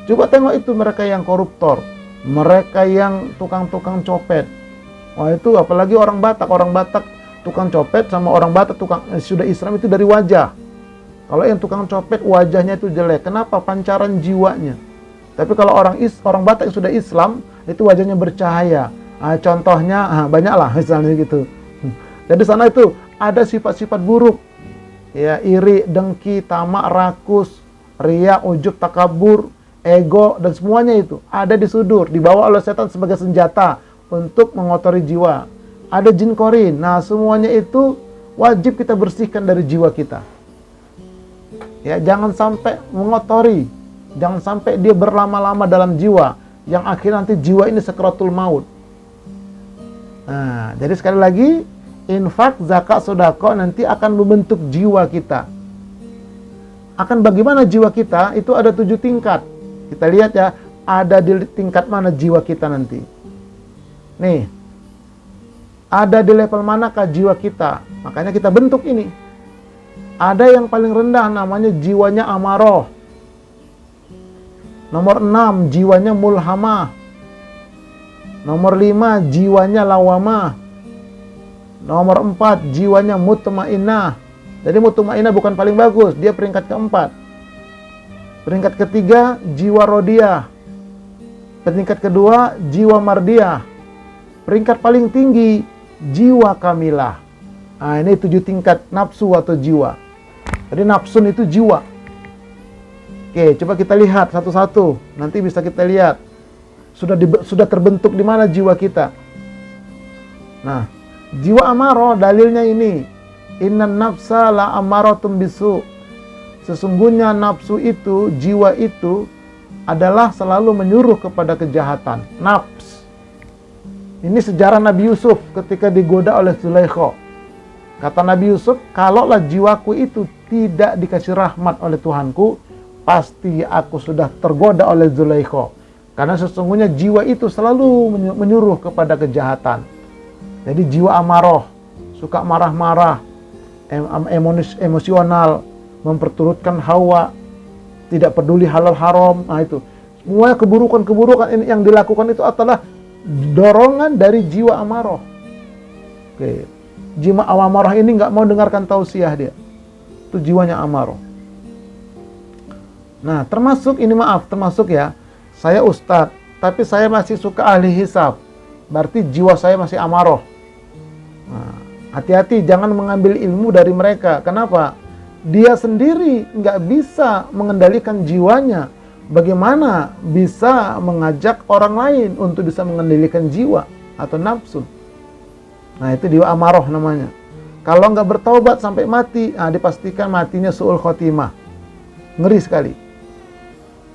Speaker 1: Coba tengok itu mereka yang koruptor, mereka yang tukang-tukang copet. Wah, itu apalagi orang Batak tukang copet sama orang Batak sudah Islam itu dari wajah. Kalau yang tukang copet wajahnya itu jelek, kenapa? Pancaran jiwanya. Tapi kalau orang Batak yang sudah Islam, itu wajahnya bercahaya. Contohnya banyaklah misalnya gitu. Jadi sana itu ada sifat-sifat buruk. Ya, iri, dengki, tamak, rakus, riya, ujub, takabur, ego, dan semuanya itu ada di sudur, dibawa oleh setan sebagai senjata untuk mengotori jiwa. Ada jin korin. Nah, semuanya itu wajib kita bersihkan dari jiwa kita. Ya, jangan sampai mengotori, jangan sampai dia berlama-lama dalam jiwa, yang akhirnya nanti jiwa ini sakratul maut. Nah, jadi sekali lagi, infak, zakat, sedekah nanti akan membentuk jiwa kita. Akan bagaimana jiwa kita? Itu ada 7 tingkat. Kita lihat ya, ada di tingkat mana jiwa kita nanti. Nih, ada di level manakah jiwa kita? Makanya kita bentuk ini. Ada yang paling rendah namanya jiwanya amarah. Nomor 6 jiwanya mulhamah. Nomor 5 jiwanya lawamah. Nomor 4 jiwanya mutmainnah. Jadi mutmainnah bukan paling bagus, dia peringkat keempat. Peringkat ketiga jiwa rodiyah. Peringkat kedua jiwa mardiyah. Peringkat paling tinggi jiwa kamilah. Nah, ini 7 tingkat nafsu atau jiwa. Jadi nafsun itu jiwa. Oke, coba kita lihat satu-satu. Nanti bisa kita lihat sudah terbentuk di mana jiwa kita. Nah, jiwa amarah dalilnya ini. Innan nafsa la amaratum bisu. Sesungguhnya nafsu itu, jiwa itu adalah selalu menyuruh kepada kejahatan. Nafs. Ini sejarah Nabi Yusuf ketika digoda oleh Zulaikha. Kata Nabi Yusuf, kalaulah jiwaku itu tidak dikasih rahmat oleh Tuhanku, pasti aku sudah tergoda oleh Zulaikha. Karena sesungguhnya jiwa itu selalu menyuruh kepada kejahatan. Jadi jiwa amarah, suka marah-marah, emosional, memperturutkan hawa, tidak peduli halal haram. Nah itu, semua keburukan-keburukan yang dilakukan itu adalah dorongan dari jiwa amarah. Oke, jiwa amarah ini nggak mau dengarkan tausiah dia. Itu jiwanya amarah. Nah, termasuk ya, saya ustadz, tapi saya masih suka ahli hisab. Berarti jiwa saya masih amarah. Nah, hati-hati, jangan mengambil ilmu dari mereka. Kenapa? Dia sendiri nggak bisa mengendalikan jiwanya. Bagaimana bisa mengajak orang lain untuk bisa mengendalikan jiwa atau nafsu? Nah, itu jiwa amarah namanya. Kalau nggak bertaubat sampai mati, dipastikan matinya su'ul khotimah. Ngeri sekali.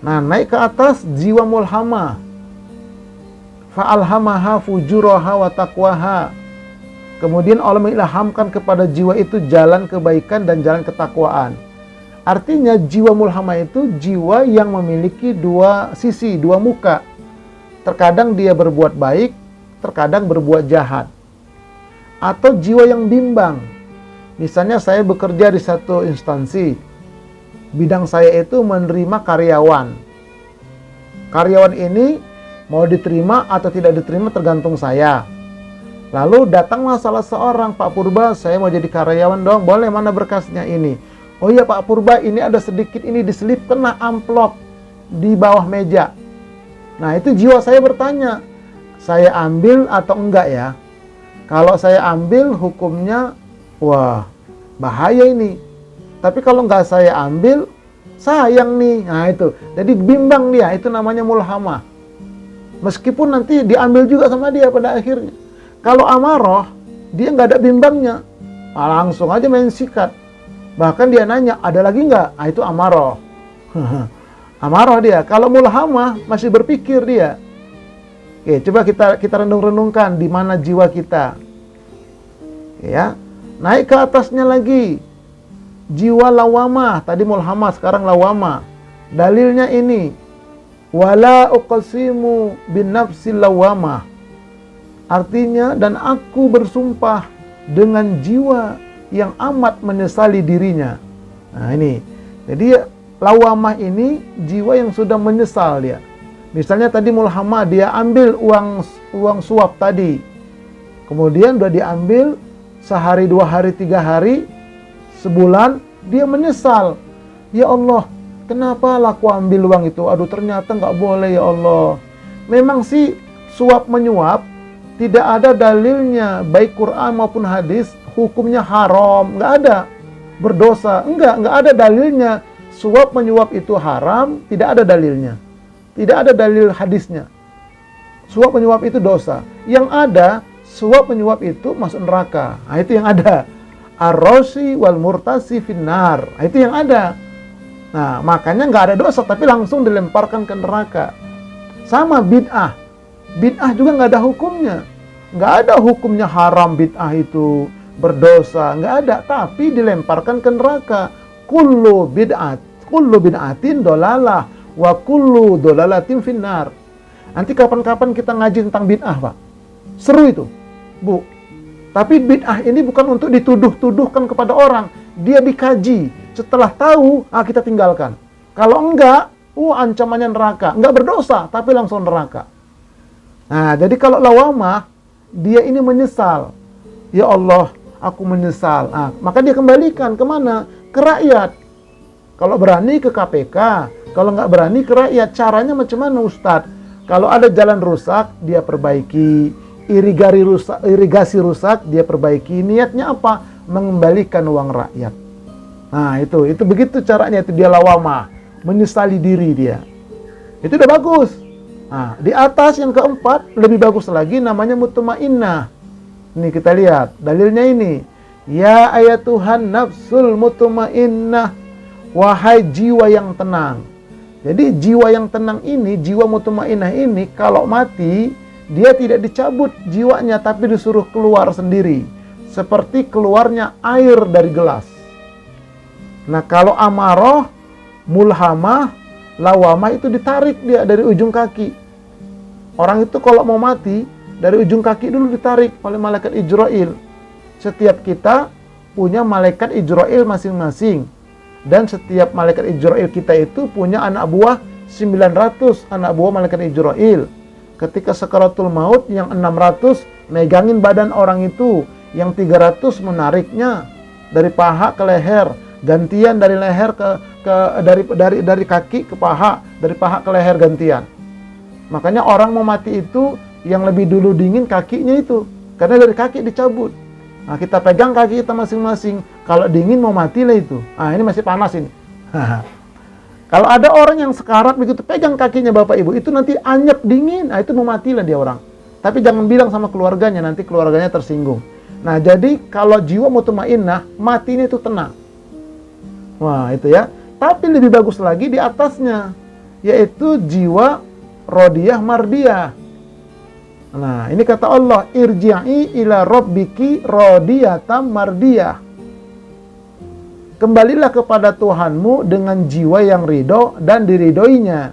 Speaker 1: Nah, naik ke atas jiwa mulhamah. Fa'alhamaha fujuraha wa taqwaha. Kemudian Allah mengilhamkan kepada jiwa itu jalan kebaikan dan jalan ketakwaan. Artinya jiwa mulhamah itu jiwa yang memiliki dua sisi, dua muka. Terkadang dia berbuat baik, terkadang berbuat jahat. Atau jiwa yang bimbang. Misalnya saya bekerja di satu instansi. Bidang saya itu menerima karyawan. Karyawan ini mau diterima atau tidak diterima tergantung saya. Lalu datanglah salah seorang, Pak Purba, saya mau jadi karyawan dong, boleh, mana berkasnya ini? Oh iya Pak Purba, ini ada sedikit, ini diselipkanlah amplop di bawah meja. Nah itu jiwa saya bertanya, saya ambil atau enggak ya? Kalau saya ambil hukumnya, wah bahaya ini. Tapi kalau enggak saya ambil, sayang nih. Nah itu, jadi bimbang dia, itu namanya mulhamah. Meskipun nanti diambil juga sama dia pada akhirnya. Kalau amarah, dia nggak ada bimbangnya. Langsung aja main sikat. Bahkan dia nanya, ada lagi nggak? Itu amarah. Amarah dia. Kalau mulhamah, masih berpikir dia. Oke, coba kita renung-renungkan di mana jiwa kita. Ya, naik ke atasnya lagi. Jiwa lawamah, tadi mulhamah, sekarang lawamah. Dalilnya ini, wala uqsimu bin nafsil lawamah. Artinya, dan aku bersumpah dengan jiwa yang amat menyesali dirinya. Nah ini, jadi lawamah ini jiwa yang sudah menyesal dia. Misalnya tadi mulhamah, dia ambil uang suap tadi. Kemudian udah diambil sehari, 2 hari, 3 hari, sebulan, dia menyesal. Ya Allah, kenapa aku ambil uang itu? Aduh, ternyata nggak boleh ya Allah. Memang sih suap menyuap tidak ada dalilnya, baik Quran maupun hadis, hukumnya haram, nggak ada. Berdosa, nggak ada dalilnya. Suap menyuap itu haram, tidak ada dalilnya. Tidak ada dalil hadisnya. Suap menyuap itu dosa. Yang ada, suap menyuap itu masuk neraka. Nah, itu yang ada. Ar-rosi wal murtasi finnar. Nah, itu yang ada. Nah, makanya nggak ada dosa, tapi langsung dilemparkan ke neraka. Sama bid'ah. Bid'ah juga nggak ada hukumnya. Nggak ada hukumnya haram bid'ah itu, berdosa. Nggak ada, tapi dilemparkan ke neraka. Kullu bid'atin dolalah, wa kullu dolalatin finnar. Nanti kapan-kapan kita ngaji tentang bid'ah, Pak. Seru itu, Bu. Tapi bid'ah ini bukan untuk dituduh-tuduhkan kepada orang. Dia dikaji. Setelah tahu, kita tinggalkan. Kalau enggak, ancamannya neraka. Enggak berdosa, tapi langsung neraka. Nah, jadi kalau lawamah, dia ini menyesal. Ya Allah, aku menyesal. Nah, maka dia kembalikan kemana? Ke rakyat. Kalau berani ke KPK, kalau nggak berani ke rakyat. Caranya macam mana, Ustadz? Kalau ada jalan rusak, dia perbaiki. Irigasi rusak, dia perbaiki. Niatnya apa? Mengembalikan uang rakyat. Nah, itu begitu caranya, itu dia lawamah. menyesali diri dia. Itu udah bagus. Nah, di atas yang keempat, lebih bagus lagi, namanya mutmainnah. Ini kita lihat, dalilnya ini. Ya ayatuhan nafsul mutmainnah, wahai jiwa yang tenang. Jadi jiwa yang tenang ini, jiwa mutmainnah ini, kalau mati, dia tidak dicabut jiwanya, tapi disuruh keluar sendiri. Seperti keluarnya air dari gelas. Nah, kalau amaroh, mulhamah, lawamah itu ditarik dia dari ujung kaki. Orang itu kalau mau mati, dari ujung kaki dulu ditarik oleh malaikat Ijrail. Setiap kita punya malaikat Ijrail masing-masing. Dan setiap malaikat Ijrail kita itu punya anak buah 900 anak buah malaikat Ijrail. Ketika sakaratul maut, yang 600 megangin badan orang itu, yang 300 menariknya dari paha ke leher, gantian dari leher dari kaki ke paha, dari paha ke leher gantian. Makanya orang mau mati itu yang lebih dulu dingin kakinya itu, karena dari kaki dicabut. Nah, kita pegang kaki kita masing-masing. Kalau dingin mau mati lah itu. Ah, ini masih panas ini. Kalau ada orang yang sekarat begitu pegang kakinya Bapak Ibu, itu nanti anyep dingin. Nah, itu mau mati lah dia orang. Tapi jangan bilang sama keluarganya, nanti keluarganya tersinggung. Nah, jadi kalau jiwa mutmainnah, matinya itu tenang. Wah, itu ya. Tapi lebih bagus lagi di atasnya, yaitu jiwa rodiyah mardiyah. Nah, ini kata Allah, irji'i ila rabbiki radiyatam mardiyah. Kembalilah kepada Tuhanmu dengan jiwa yang ridho dan diridhoinya.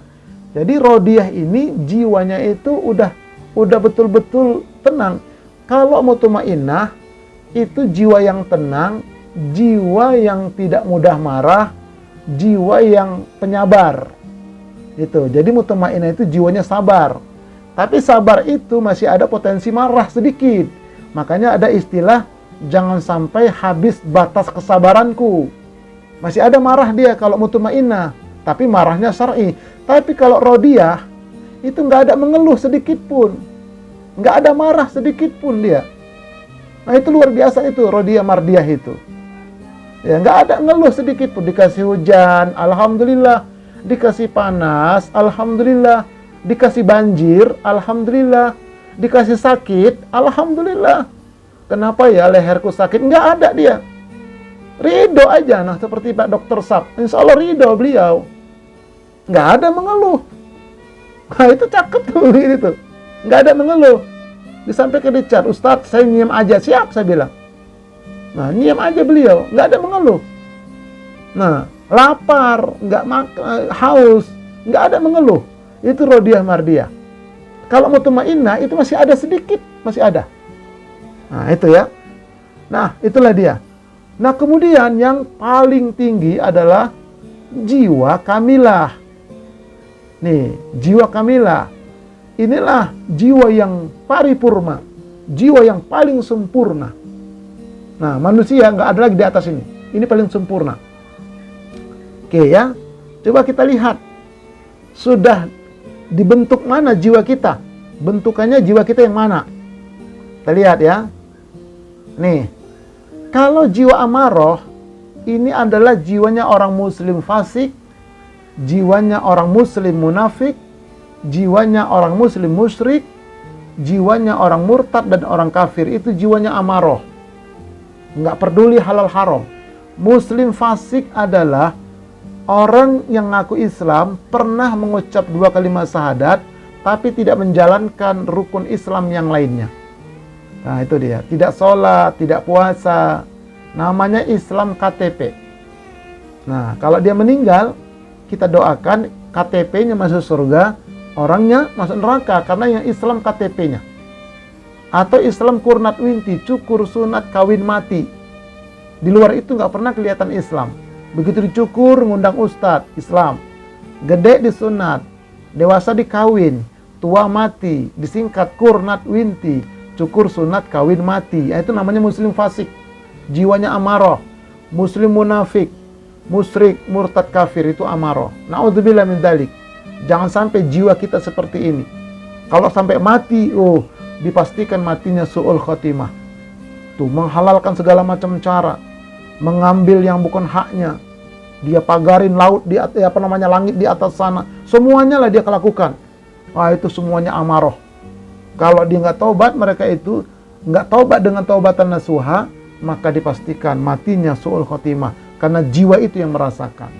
Speaker 1: Jadi rodiyah ini jiwanya itu udah betul-betul tenang. Kalau mutmainnah itu jiwa yang tenang, jiwa yang tidak mudah marah, jiwa yang penyabar. Itu. Jadi mutmainnah itu jiwanya sabar. Tapi sabar itu masih ada potensi marah sedikit. Makanya ada istilah, jangan sampai habis batas kesabaranku. Masih ada marah dia kalau mutmainnah, tapi marahnya syar'i. Tapi kalau rodiyah, itu nggak ada mengeluh sedikit pun. Nggak ada marah sedikit pun dia. Nah, itu luar biasa itu, rodiyah mardiyah itu. Ya, nggak ada ngeluh sedikit pun. Dikasih hujan, alhamdulillah. Dikasih panas, alhamdulillah. Dikasih banjir, alhamdulillah. Dikasih sakit, alhamdulillah. Kenapa ya leherku sakit? Nggak ada dia. Ridho aja. Nah, seperti Pak Dr. Sab, insya Allah ridho beliau. Nggak ada mengeluh. Nah, itu cakep tuh gitu. Nggak ada mengeluh. Disampaikan di chat, Ustadz saya nyiam aja. Siap, saya bilang. Nah, nyiam aja beliau. Nggak ada mengeluh. Nah, lapar, nggak makan, haus, nggak ada mengeluh. Itu rodiyah mardiyah. Kalau mutmainnah itu masih ada sedikit, masih ada. Nah, itu ya. Nah, itulah dia. Nah, kemudian yang paling tinggi adalah jiwa kamilah. Nih, jiwa kamilah. Inilah jiwa yang paripurna, jiwa yang paling sempurna. Nah, manusia nggak ada lagi di atas ini. Ini paling sempurna. Oke ya, coba kita lihat. Sudah dibentuk mana jiwa kita? Bentukannya jiwa kita yang mana? Kita lihat ya. Nih, kalau jiwa amaroh, ini adalah jiwanya orang muslim fasik, jiwanya orang muslim munafik, jiwanya orang muslim musyrik, jiwanya orang murtad dan orang kafir. Itu jiwanya amaroh. Nggak peduli halal haram. Muslim fasik adalah orang yang ngaku Islam, pernah mengucap 2 kalimat syahadat, tapi tidak menjalankan rukun Islam yang lainnya. Nah, itu dia. Tidak sholat, tidak puasa. Namanya Islam KTP. Nah, kalau dia meninggal, kita doakan KTP-nya masuk surga, orangnya masuk neraka, karena yang Islam KTP-nya. Atau Islam kurnat winti, cukur, sunat, kawin mati. Di luar itu nggak pernah kelihatan Islam. Begitu dicukur, ngundang ustadz Islam. Gede disunat, dewasa dikawin, tua mati, disingkat kurnat winti, cukur sunat kawin mati. Itu namanya muslim fasik. Jiwanya amaroh. Muslim munafik, musyrik, murtad, kafir, itu amaroh. Na'udzubillah min dzalik. Jangan sampai jiwa kita seperti ini. Kalau sampai mati, dipastikan matinya su'ul khotimah. Tuh, menghalalkan segala macam cara, mengambil yang bukan haknya. dia pagarin laut di atas, langit di atas sana. Semuanya lah dia lakukan. Wah, itu semuanya amaroh. Kalau dia nggak taubat, mereka itu nggak taubat dengan taubatan nasuha, maka dipastikan matinya su'ul khotimah. Karena jiwa itu yang merasakan.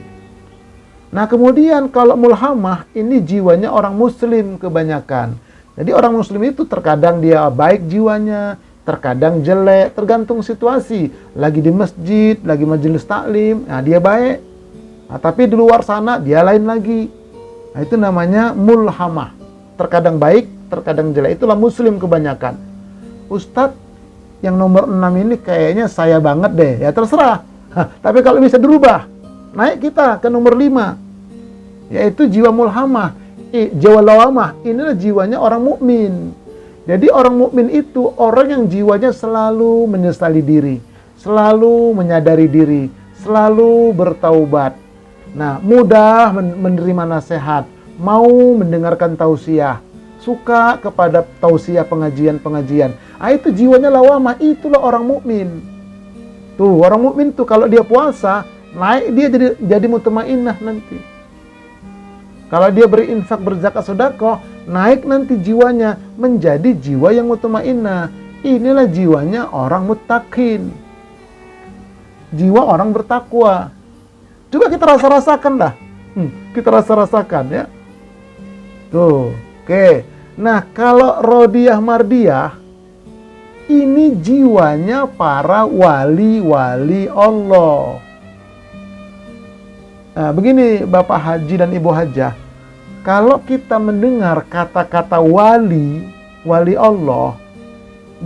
Speaker 1: Nah kemudian kalau mulhamah, ini jiwanya orang muslim kebanyakan. Jadi orang muslim itu terkadang dia baik jiwanya, terkadang jelek, tergantung situasi. Lagi di masjid, lagi majelis taklim, nah dia baik. Nah, tapi di luar sana dia lain lagi. Nah, itu namanya mulhamah. Terkadang baik, terkadang jelek. Itulah muslim kebanyakan. Ustadz yang nomor 6 ini kayaknya saya banget deh. Ya terserah. Tapi kalau bisa dirubah, naik kita ke nomor 5. Yaitu jiwa mulhamah. Jiwa lawamah. Inilah jiwanya orang mukmin. Jadi orang mukmin itu orang yang jiwanya selalu menyesali diri, selalu menyadari diri, selalu bertaubat. Nah, mudah menerima nasihat, mau mendengarkan tausiah, suka kepada tausiah pengajian-pengajian. Itu jiwanya lawamah, itulah orang mukmin. Tuh, orang mukmin tuh kalau dia puasa, naik dia jadi mutmainnah nanti. Kalau dia berinfak, berzakat, sedekah, naik nanti jiwanya menjadi jiwa yang mutmainnah. Inilah jiwanya orang muttaqin. Jiwa orang bertakwa. Coba kita rasa-rasakan dah. Kita rasa-rasakan ya. Tuh, oke. Nah, kalau Rodiyah Mardiyah, ini jiwanya para wali-wali Allah. Nah, begini Bapak Haji dan Ibu Hajah. Kalau kita mendengar kata-kata wali Allah,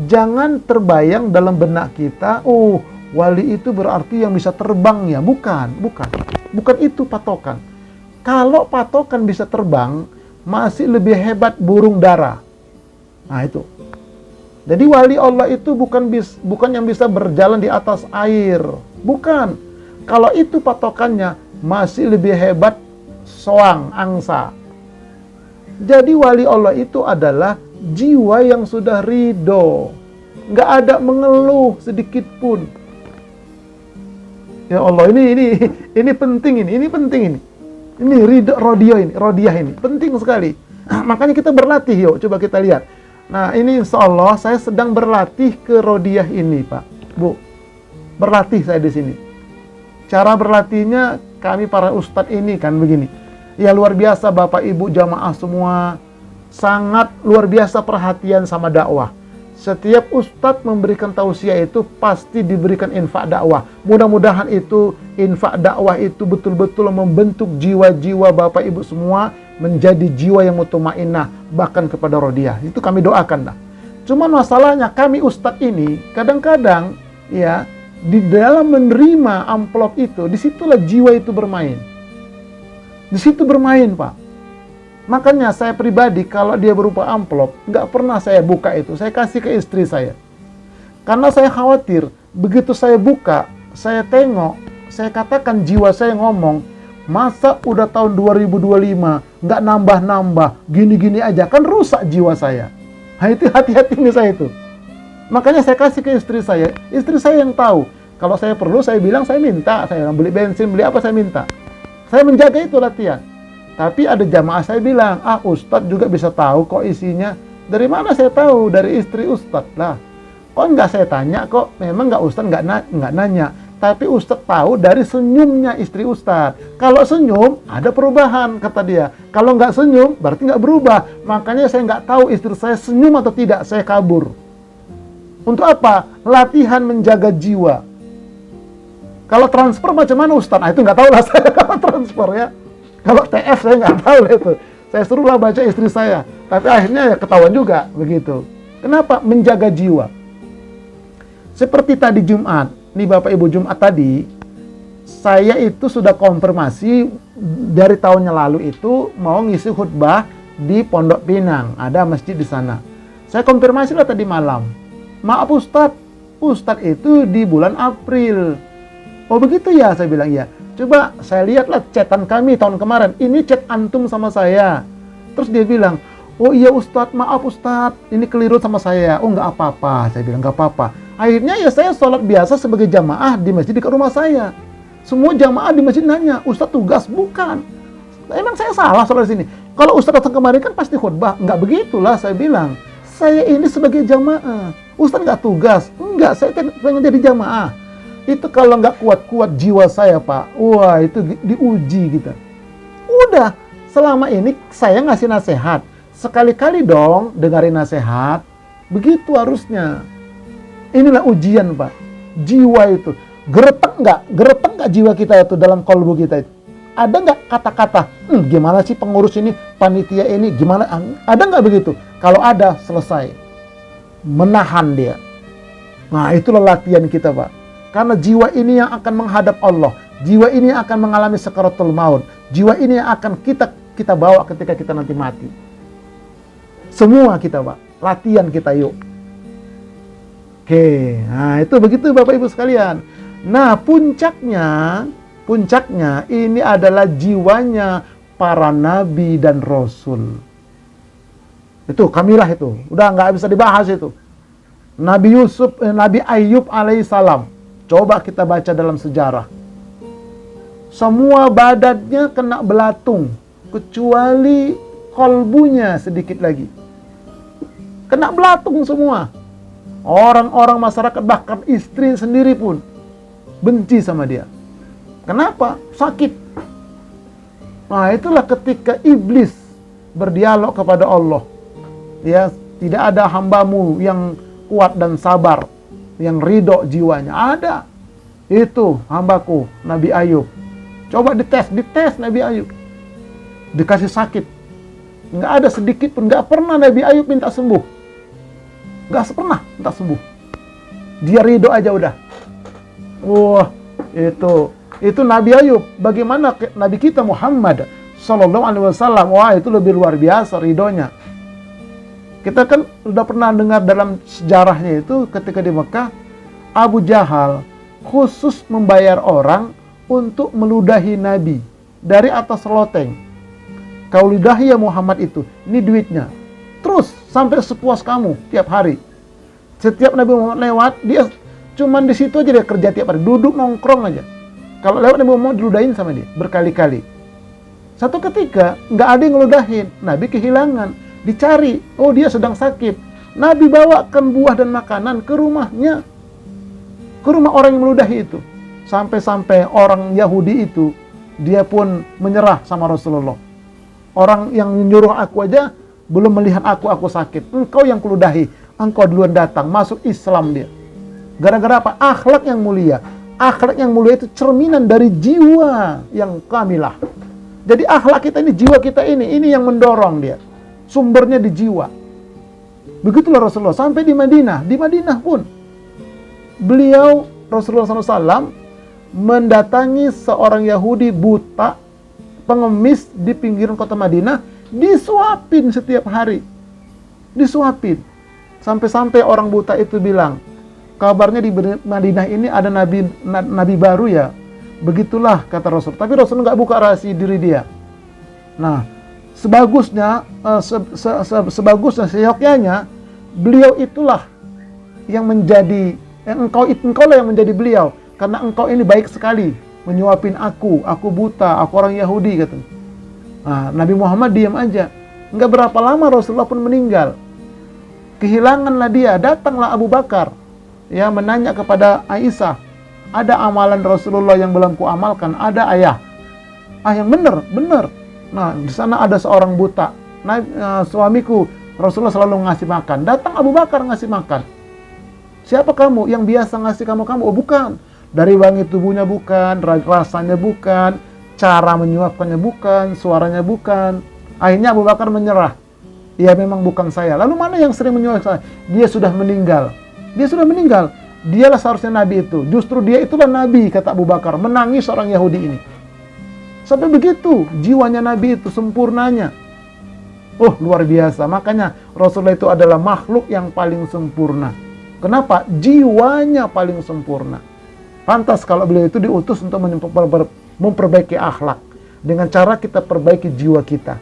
Speaker 1: jangan terbayang dalam benak kita, oh, wali itu berarti yang bisa terbang ya. Bukan itu patokan. Kalau patokan bisa terbang, masih lebih hebat burung dara. Nah itu. Jadi wali Allah itu bukan yang bisa berjalan di atas air. Bukan. Kalau itu patokannya, masih lebih hebat soang, angsa. Jadi wali Allah itu adalah jiwa yang sudah ridho. Nggak ada mengeluh sedikit pun. Ya Allah, ini penting ini penting ini. Ini Rodiyah ini penting sekali. Makanya kita berlatih, yuk coba kita lihat. Nah, ini insya Allah saya sedang berlatih ke Rodiyah ini, Pak, Bu. Berlatih saya di sini. Cara berlatihnya kami para ustadz ini kan begini. Ya luar biasa Bapak Ibu jamaah semua. Sangat luar biasa perhatian sama dakwah. Setiap ustadz memberikan tausiah itu pasti diberikan infak dakwah. Mudah-mudahan itu infak dakwah itu betul-betul membentuk jiwa-jiwa Bapak Ibu semua menjadi jiwa yang mutmainnah bahkan kepada Rodiyah. Itu kami doakan dah. Cuman masalahnya kami ustadz ini kadang-kadang ya di dalam menerima amplop itu, disitulah jiwa itu bermain. Di situ bermain, Pak. Makanya saya pribadi kalau dia berupa amplop, nggak pernah saya buka itu. Saya kasih ke istri saya. Karena saya khawatir, begitu saya buka, saya tengok, saya katakan jiwa saya ngomong, masa udah tahun 2025, nggak nambah-nambah, gini-gini aja, kan rusak jiwa saya. Nah itu hati-hati nih saya itu. Makanya saya kasih ke istri saya yang tahu. Kalau saya perlu, saya bilang, saya minta, saya beli bensin, beli apa, saya minta. Saya menjaga itu latihan. Tapi ada jamaah saya bilang, Ustadz juga bisa tahu kok isinya. Dari mana saya tahu? Dari istri Ustadz lah. Kok nggak saya tanya kok? Memang nggak Ustadz nggak nanya. Tapi Ustadz tahu dari senyumnya istri Ustadz. Kalau senyum, ada perubahan, kata dia. Kalau nggak senyum, berarti nggak berubah. Makanya saya nggak tahu istri saya senyum atau tidak. Saya kabur. Untuk apa? Latihan menjaga jiwa. Kalau transfer macam mana Ustadz? Nah, itu nggak tahu lah saya kalau transfer ya. Kalau TF saya nggak tahu itu. Saya suruhlah baca istri saya. Tapi akhirnya ya ketahuan juga begitu. Kenapa? Menjaga jiwa. Seperti tadi Jumat. Nih Bapak Ibu Jumat tadi. Saya itu sudah konfirmasi dari tahunnya lalu itu mau ngisi khutbah di Pondok Pinang. Ada masjid di sana. Saya konfirmasi lah tadi malam. Maaf Ustadz. Ustadz itu di bulan April. Oh begitu ya, saya bilang ya. Coba saya lihatlah chatan kami tahun kemarin. Ini chat antum sama saya. Terus dia bilang, oh iya Ustadz, maaf Ustadz, ini keliru sama saya. Oh nggak apa-apa, saya bilang nggak apa-apa. Akhirnya ya saya sholat biasa sebagai jamaah di masjid dekat rumah saya. Semua jamaah di masjid nanya, Ustadz tugas? Bukan. Emang saya salah soal sini? Kalau Ustadz datang kemarin kan pasti khutbah. Enggak begitulah saya bilang. Saya ini sebagai jamaah. Ustadz nggak tugas. Enggak, saya pengen jadi jamaah. Itu kalau nggak kuat-kuat jiwa saya, Pak. Wah, itu diuji kita. Udah, selama ini saya ngasih nasihat. Sekali-kali dong dengerin nasihat. Begitu harusnya. Inilah ujian, Pak. Jiwa itu. Geretak nggak jiwa kita itu dalam kolbu kita itu? Ada nggak kata-kata, gimana sih pengurus ini, panitia ini, gimana? Ada nggak begitu? Kalau ada, selesai. Menahan dia. Nah, itulah latihan kita, Pak. Karena jiwa ini yang akan menghadap Allah. Jiwa ini yang akan mengalami sakaratul maut. Jiwa ini yang akan kita bawa ketika kita nanti mati. Semua kita, Pak. Latihan kita, yuk. Oke, nah itu begitu Bapak Ibu sekalian. Nah, puncaknya ini adalah jiwanya para nabi dan rasul. Itu kamilah itu. Udah nggak bisa dibahas itu. Nabi Ayub alaihissalam. Coba kita baca dalam sejarah. Semua badannya kena belatung. Kecuali kolbunya sedikit lagi. Kena belatung semua. Orang-orang masyarakat, bahkan istri sendiri pun benci sama dia. Kenapa? Sakit. Nah, itulah ketika iblis berdialog kepada Allah. Ya, tidak ada hambamu yang kuat dan sabar, yang ridho jiwanya. Ada. Itu hambaku, Nabi Ayub. Coba dites Nabi Ayub. Dikasih sakit. Nggak ada sedikit pun, nggak pernah Nabi Ayub minta sembuh. Nggak pernah minta sembuh. Dia ridho aja udah. Wah, itu Nabi Ayub. Bagaimana Nabi kita Muhammad Sallallahu Alaihi Wasallam? Wah, itu lebih luar biasa ridhonya. Kita kan sudah pernah dengar dalam sejarahnya itu ketika di Mekah, Abu Jahal khusus membayar orang untuk meludahi Nabi dari atas loteng. Kau ludahi ya Muhammad itu, ini duitnya. Terus sampai sepuas kamu tiap hari. Setiap Nabi Muhammad lewat, dia cuman di situ aja dia kerja tiap hari, duduk nongkrong aja. Kalau lewat Nabi Muhammad diludahin sama dia berkali-kali. Satu ketika nggak ada yang ngeludahin, Nabi kehilangan, dicari. Oh, dia sedang sakit. Nabi bawakan buah dan makanan ke rumahnya, ke rumah orang yang meludahi itu. Sampai-sampai orang Yahudi itu dia pun menyerah sama Rasulullah. Orang yang menyuruh aku aja belum melihat aku sakit. Engkau yang keludahi, engkau duluan datang, masuk Islam dia. Gara-gara apa? Akhlak yang mulia. Akhlak yang mulia itu cerminan dari jiwa yang kamilah. Jadi akhlak kita ini, jiwa kita ini yang mendorong dia. Sumbernya di jiwa. Begitulah Rasulullah sampai di Madinah. Di Madinah pun beliau Rasulullah SAW mendatangi seorang Yahudi buta, pengemis di pinggiran kota Madinah. Disuapin setiap hari. Disuapin. Sampai-sampai orang buta itu bilang, kabarnya di Madinah ini ada nabi baru ya. Begitulah kata Rasul. Tapi Rasul nggak buka rahasia diri dia. Nah, sebagusnya, seyogyanya, beliau itulah yang menjadi, engkau lah yang menjadi beliau. Karena engkau ini baik sekali menyuapin aku buta, aku orang Yahudi katanya. Nah, Nabi Muhammad diam aja. Enggak berapa lama Rasulullah pun meninggal. Kehilanganlah dia. Datanglah Abu Bakar, ya, menanya kepada Aisyah, ada amalan Rasulullah yang belum kuamalkan? Ada ayah. Yang benar. Nah, di sana ada seorang buta. Suamiku Rasulullah selalu ngasih makan. Datang Abu Bakar ngasih makan. Siapa kamu? Yang biasa ngasih kamu? Oh, bukan. Dari wangi tubuhnya bukan, rasanya bukan, cara menyuapkannya bukan, suaranya bukan. Akhirnya Abu Bakar menyerah. Ya, memang bukan saya. Lalu mana yang sering menyuap saya? Dia sudah meninggal. Dialah seharusnya Nabi itu. Justru dia itulah Nabi, kata Abu Bakar. Menangis orang Yahudi ini. Sampai begitu jiwanya Nabi itu, sempurnanya. Oh, luar biasa. Makanya Rasulullah itu adalah makhluk yang paling sempurna. Kenapa? Jiwanya paling sempurna. Pantas kalau beliau itu diutus untuk memperbaiki akhlak. Dengan cara kita perbaiki jiwa kita.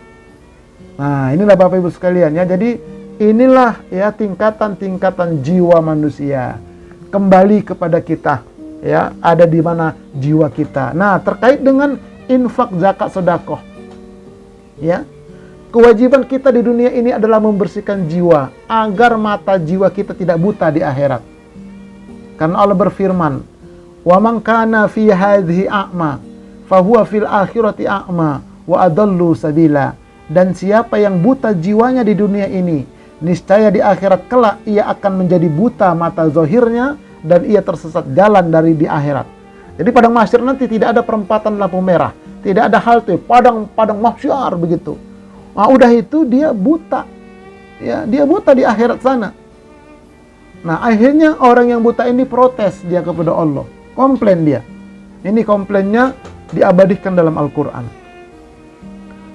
Speaker 1: Nah, inilah Bapak Ibu sekalian ya. Jadi inilah ya tingkatan-tingkatan jiwa manusia. Kembali kepada kita ya, ada di mana jiwa kita. Nah, terkait dengan infak, zakat, sedekah, ya, kewajiban kita di dunia ini adalah membersihkan jiwa agar mata jiwa kita tidak buta di akhirat. Karena Allah berfirman, "Wa man kana fi hadhihi a'ma, fa huwa fil akhirati a'ma wa adallu sabila." Dan siapa yang buta jiwanya di dunia ini, niscaya di akhirat kelak ia akan menjadi buta mata zahirnya dan ia tersesat jalan dari di akhirat. Jadi padang mahsyar nanti tidak ada perempatan lampu merah, tidak ada halte, padang mahsyar begitu. Nah, udah itu dia buta. Ya, dia buta di akhirat sana. Nah, akhirnya orang yang buta ini protes dia kepada Allah. Komplain dia. Ini komplainnya diabadikan dalam Al-Quran.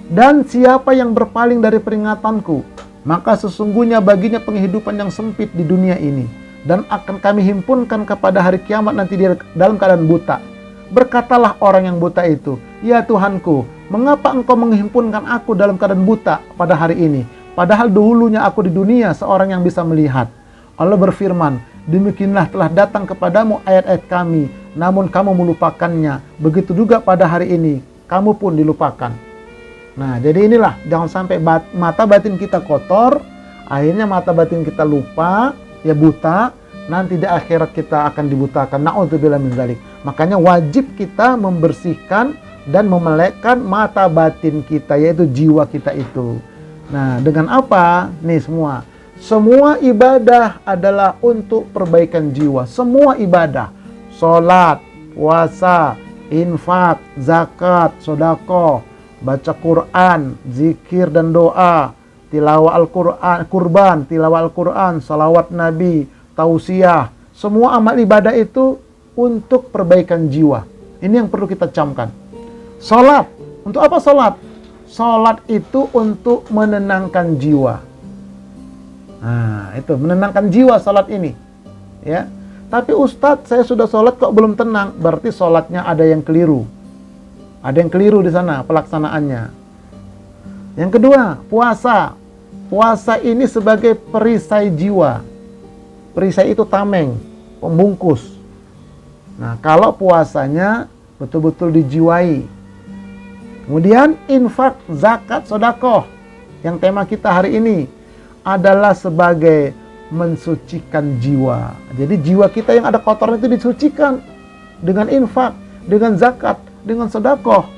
Speaker 1: Dan siapa yang berpaling dari peringatanku, maka sesungguhnya baginya penghidupan yang sempit di dunia ini. Dan akan kami himpunkan kepada hari kiamat nanti dia dalam keadaan buta. Berkatalah orang yang buta itu, "Ya Tuhanku, mengapa engkau menghimpunkan aku dalam keadaan buta pada hari ini? Padahal dahulunya aku di dunia seorang yang bisa melihat." Allah berfirman, "Demikianlah telah datang kepadamu ayat-ayat kami, namun kamu melupakannya. Begitu juga pada hari ini, kamu pun dilupakan." Nah, jadi inilah, jangan sampai mata batin kita kotor, akhirnya mata batin kita lupa, ya buta, nanti di akhirat kita akan dibutakan. Na'udzubillah min dzalik. Makanya wajib kita membersihkan dan memelekkan mata batin kita, yaitu jiwa kita itu. Nah, dengan apa? Nih semua ibadah adalah untuk perbaikan jiwa. Semua ibadah, sholat, puasa, infak, zakat, sedekah, baca Quran, zikir dan doa, tilawah Al-Quran, kurban, tilawah Al-Quran, salawat Nabi, tausiah. Semua amal ibadah itu untuk perbaikan jiwa. Ini yang perlu kita camkan. Sholat, untuk apa sholat? Sholat itu untuk menenangkan jiwa. Nah, itu menenangkan jiwa sholat ini, ya. Tapi Ustadz, saya sudah sholat kok belum tenang. Berarti sholatnya ada yang keliru. Ada yang keliru di sana pelaksanaannya. Yang kedua, puasa. Puasa ini sebagai perisai jiwa. Perisai itu tameng, pembungkus. Nah, kalau puasanya betul-betul dijiwai. Kemudian infak, zakat, sedekah. Yang tema kita hari ini adalah sebagai mensucikan jiwa. Jadi jiwa kita yang ada kotoran itu disucikan dengan infak, dengan zakat, dengan sedekah.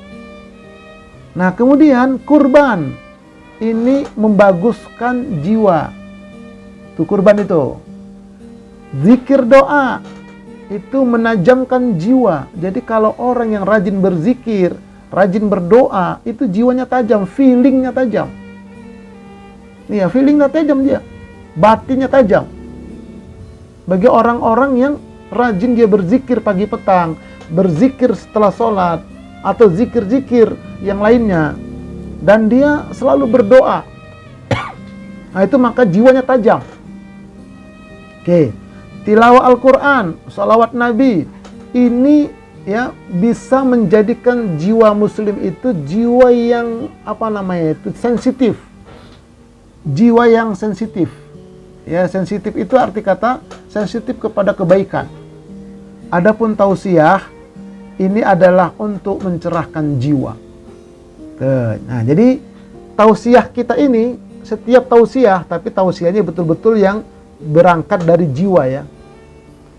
Speaker 1: Nah, kemudian kurban ini membaguskan jiwa. Tuh kurban itu. Zikir doa itu menajamkan jiwa. Jadi kalau orang yang rajin berzikir, rajin berdoa, itu jiwanya tajam, feelingnya tajam. Iya, feelingnya tajam dia. Batinnya tajam. Bagi orang-orang yang rajin dia berzikir pagi petang, berzikir setelah sholat, atau zikir-zikir yang lainnya, dan dia selalu berdoa, nah itu maka jiwanya tajam. Oke, tilawah Al-Quran, salawat Nabi, ini ya bisa menjadikan jiwa muslim itu jiwa yang sensitif. Jiwa yang sensitif. Ya, sensitif itu arti kata sensitif kepada kebaikan. Adapun tausiah ini adalah untuk mencerahkan jiwa. Nah, jadi tausiah kita ini setiap tausiah, tapi tausiahnya betul-betul yang berangkat dari jiwa ya.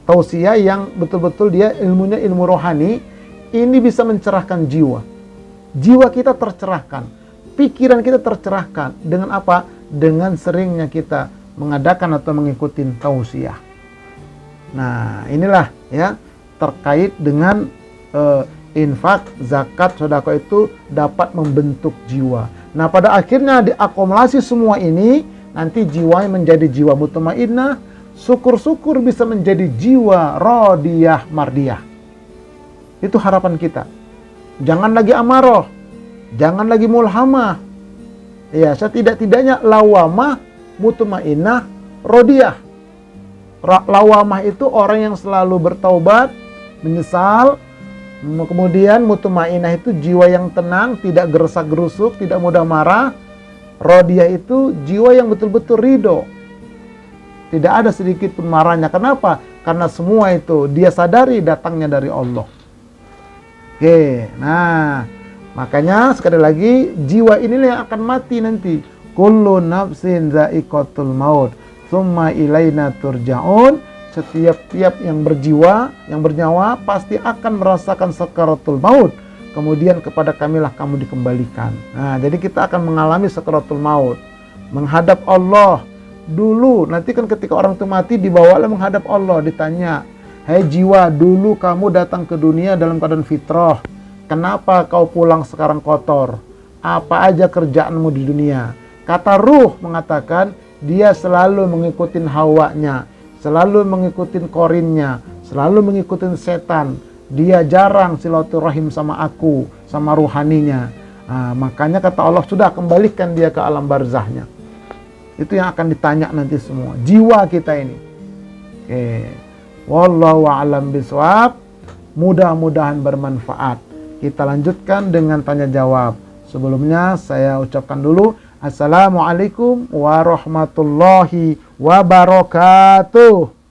Speaker 1: Tausiah yang betul-betul dia ilmunya ilmu rohani, ini bisa mencerahkan jiwa. Jiwa kita tercerahkan, pikiran kita tercerahkan dengan apa? Dengan seringnya kita mengadakan atau mengikuti tausiah. Nah, inilah ya terkait dengan infak, zakat, sedekah itu dapat membentuk jiwa. Nah, pada akhirnya diakumulasi semua ini, nanti jiwanya menjadi jiwa mutmainnah, syukur-syukur bisa menjadi jiwa radiyah mardiyah. Itu harapan kita. Jangan lagi amarah, jangan lagi mulhamah. Ya, setidak-tidaknya lawamah, mutmainnah, radiyah. Lawamah itu orang yang selalu bertaubat, menyesal. Kemudian mutmainnah itu jiwa yang tenang, tidak gerusak-gerusuk, tidak mudah marah. Radiyah itu jiwa yang betul-betul ridho. Tidak ada sedikit pun marahnya. Kenapa? karena semua itu dia sadari datangnya dari Allah. Oke, nah makanya sekali lagi jiwa inilah yang akan mati nanti. Kullu nafsin za'iqatul maut, tsumma ilaina turja'un. Setiap yang berjiwa, yang bernyawa pasti akan merasakan sakaratul maut. Kemudian kepada kamilah kamu dikembalikan. Nah, jadi kita akan mengalami sakaratul maut, menghadap Allah dulu. Nanti kan ketika orang itu mati dibawalah menghadap Allah, ditanya, "Hei jiwa, dulu kamu datang ke dunia dalam keadaan fitrah. Kenapa kau pulang sekarang kotor? Apa aja kerjaanmu di dunia?" Kata ruh mengatakan, dia selalu mengikuti hawanya, selalu mengikuti korinnya, selalu mengikuti setan. Dia jarang silaturahim sama aku, sama ruhaninya. Nah, makanya kata Allah, sudah kembalikan dia ke alam barzahnya. Itu yang akan ditanya nanti semua, jiwa kita ini. Oke. Wallahu a'lam bishawab. Mudah-mudahan bermanfaat. Kita lanjutkan dengan tanya jawab. Sebelumnya saya ucapkan dulu Assalamualaikum warahmatullahi wabarakatuh.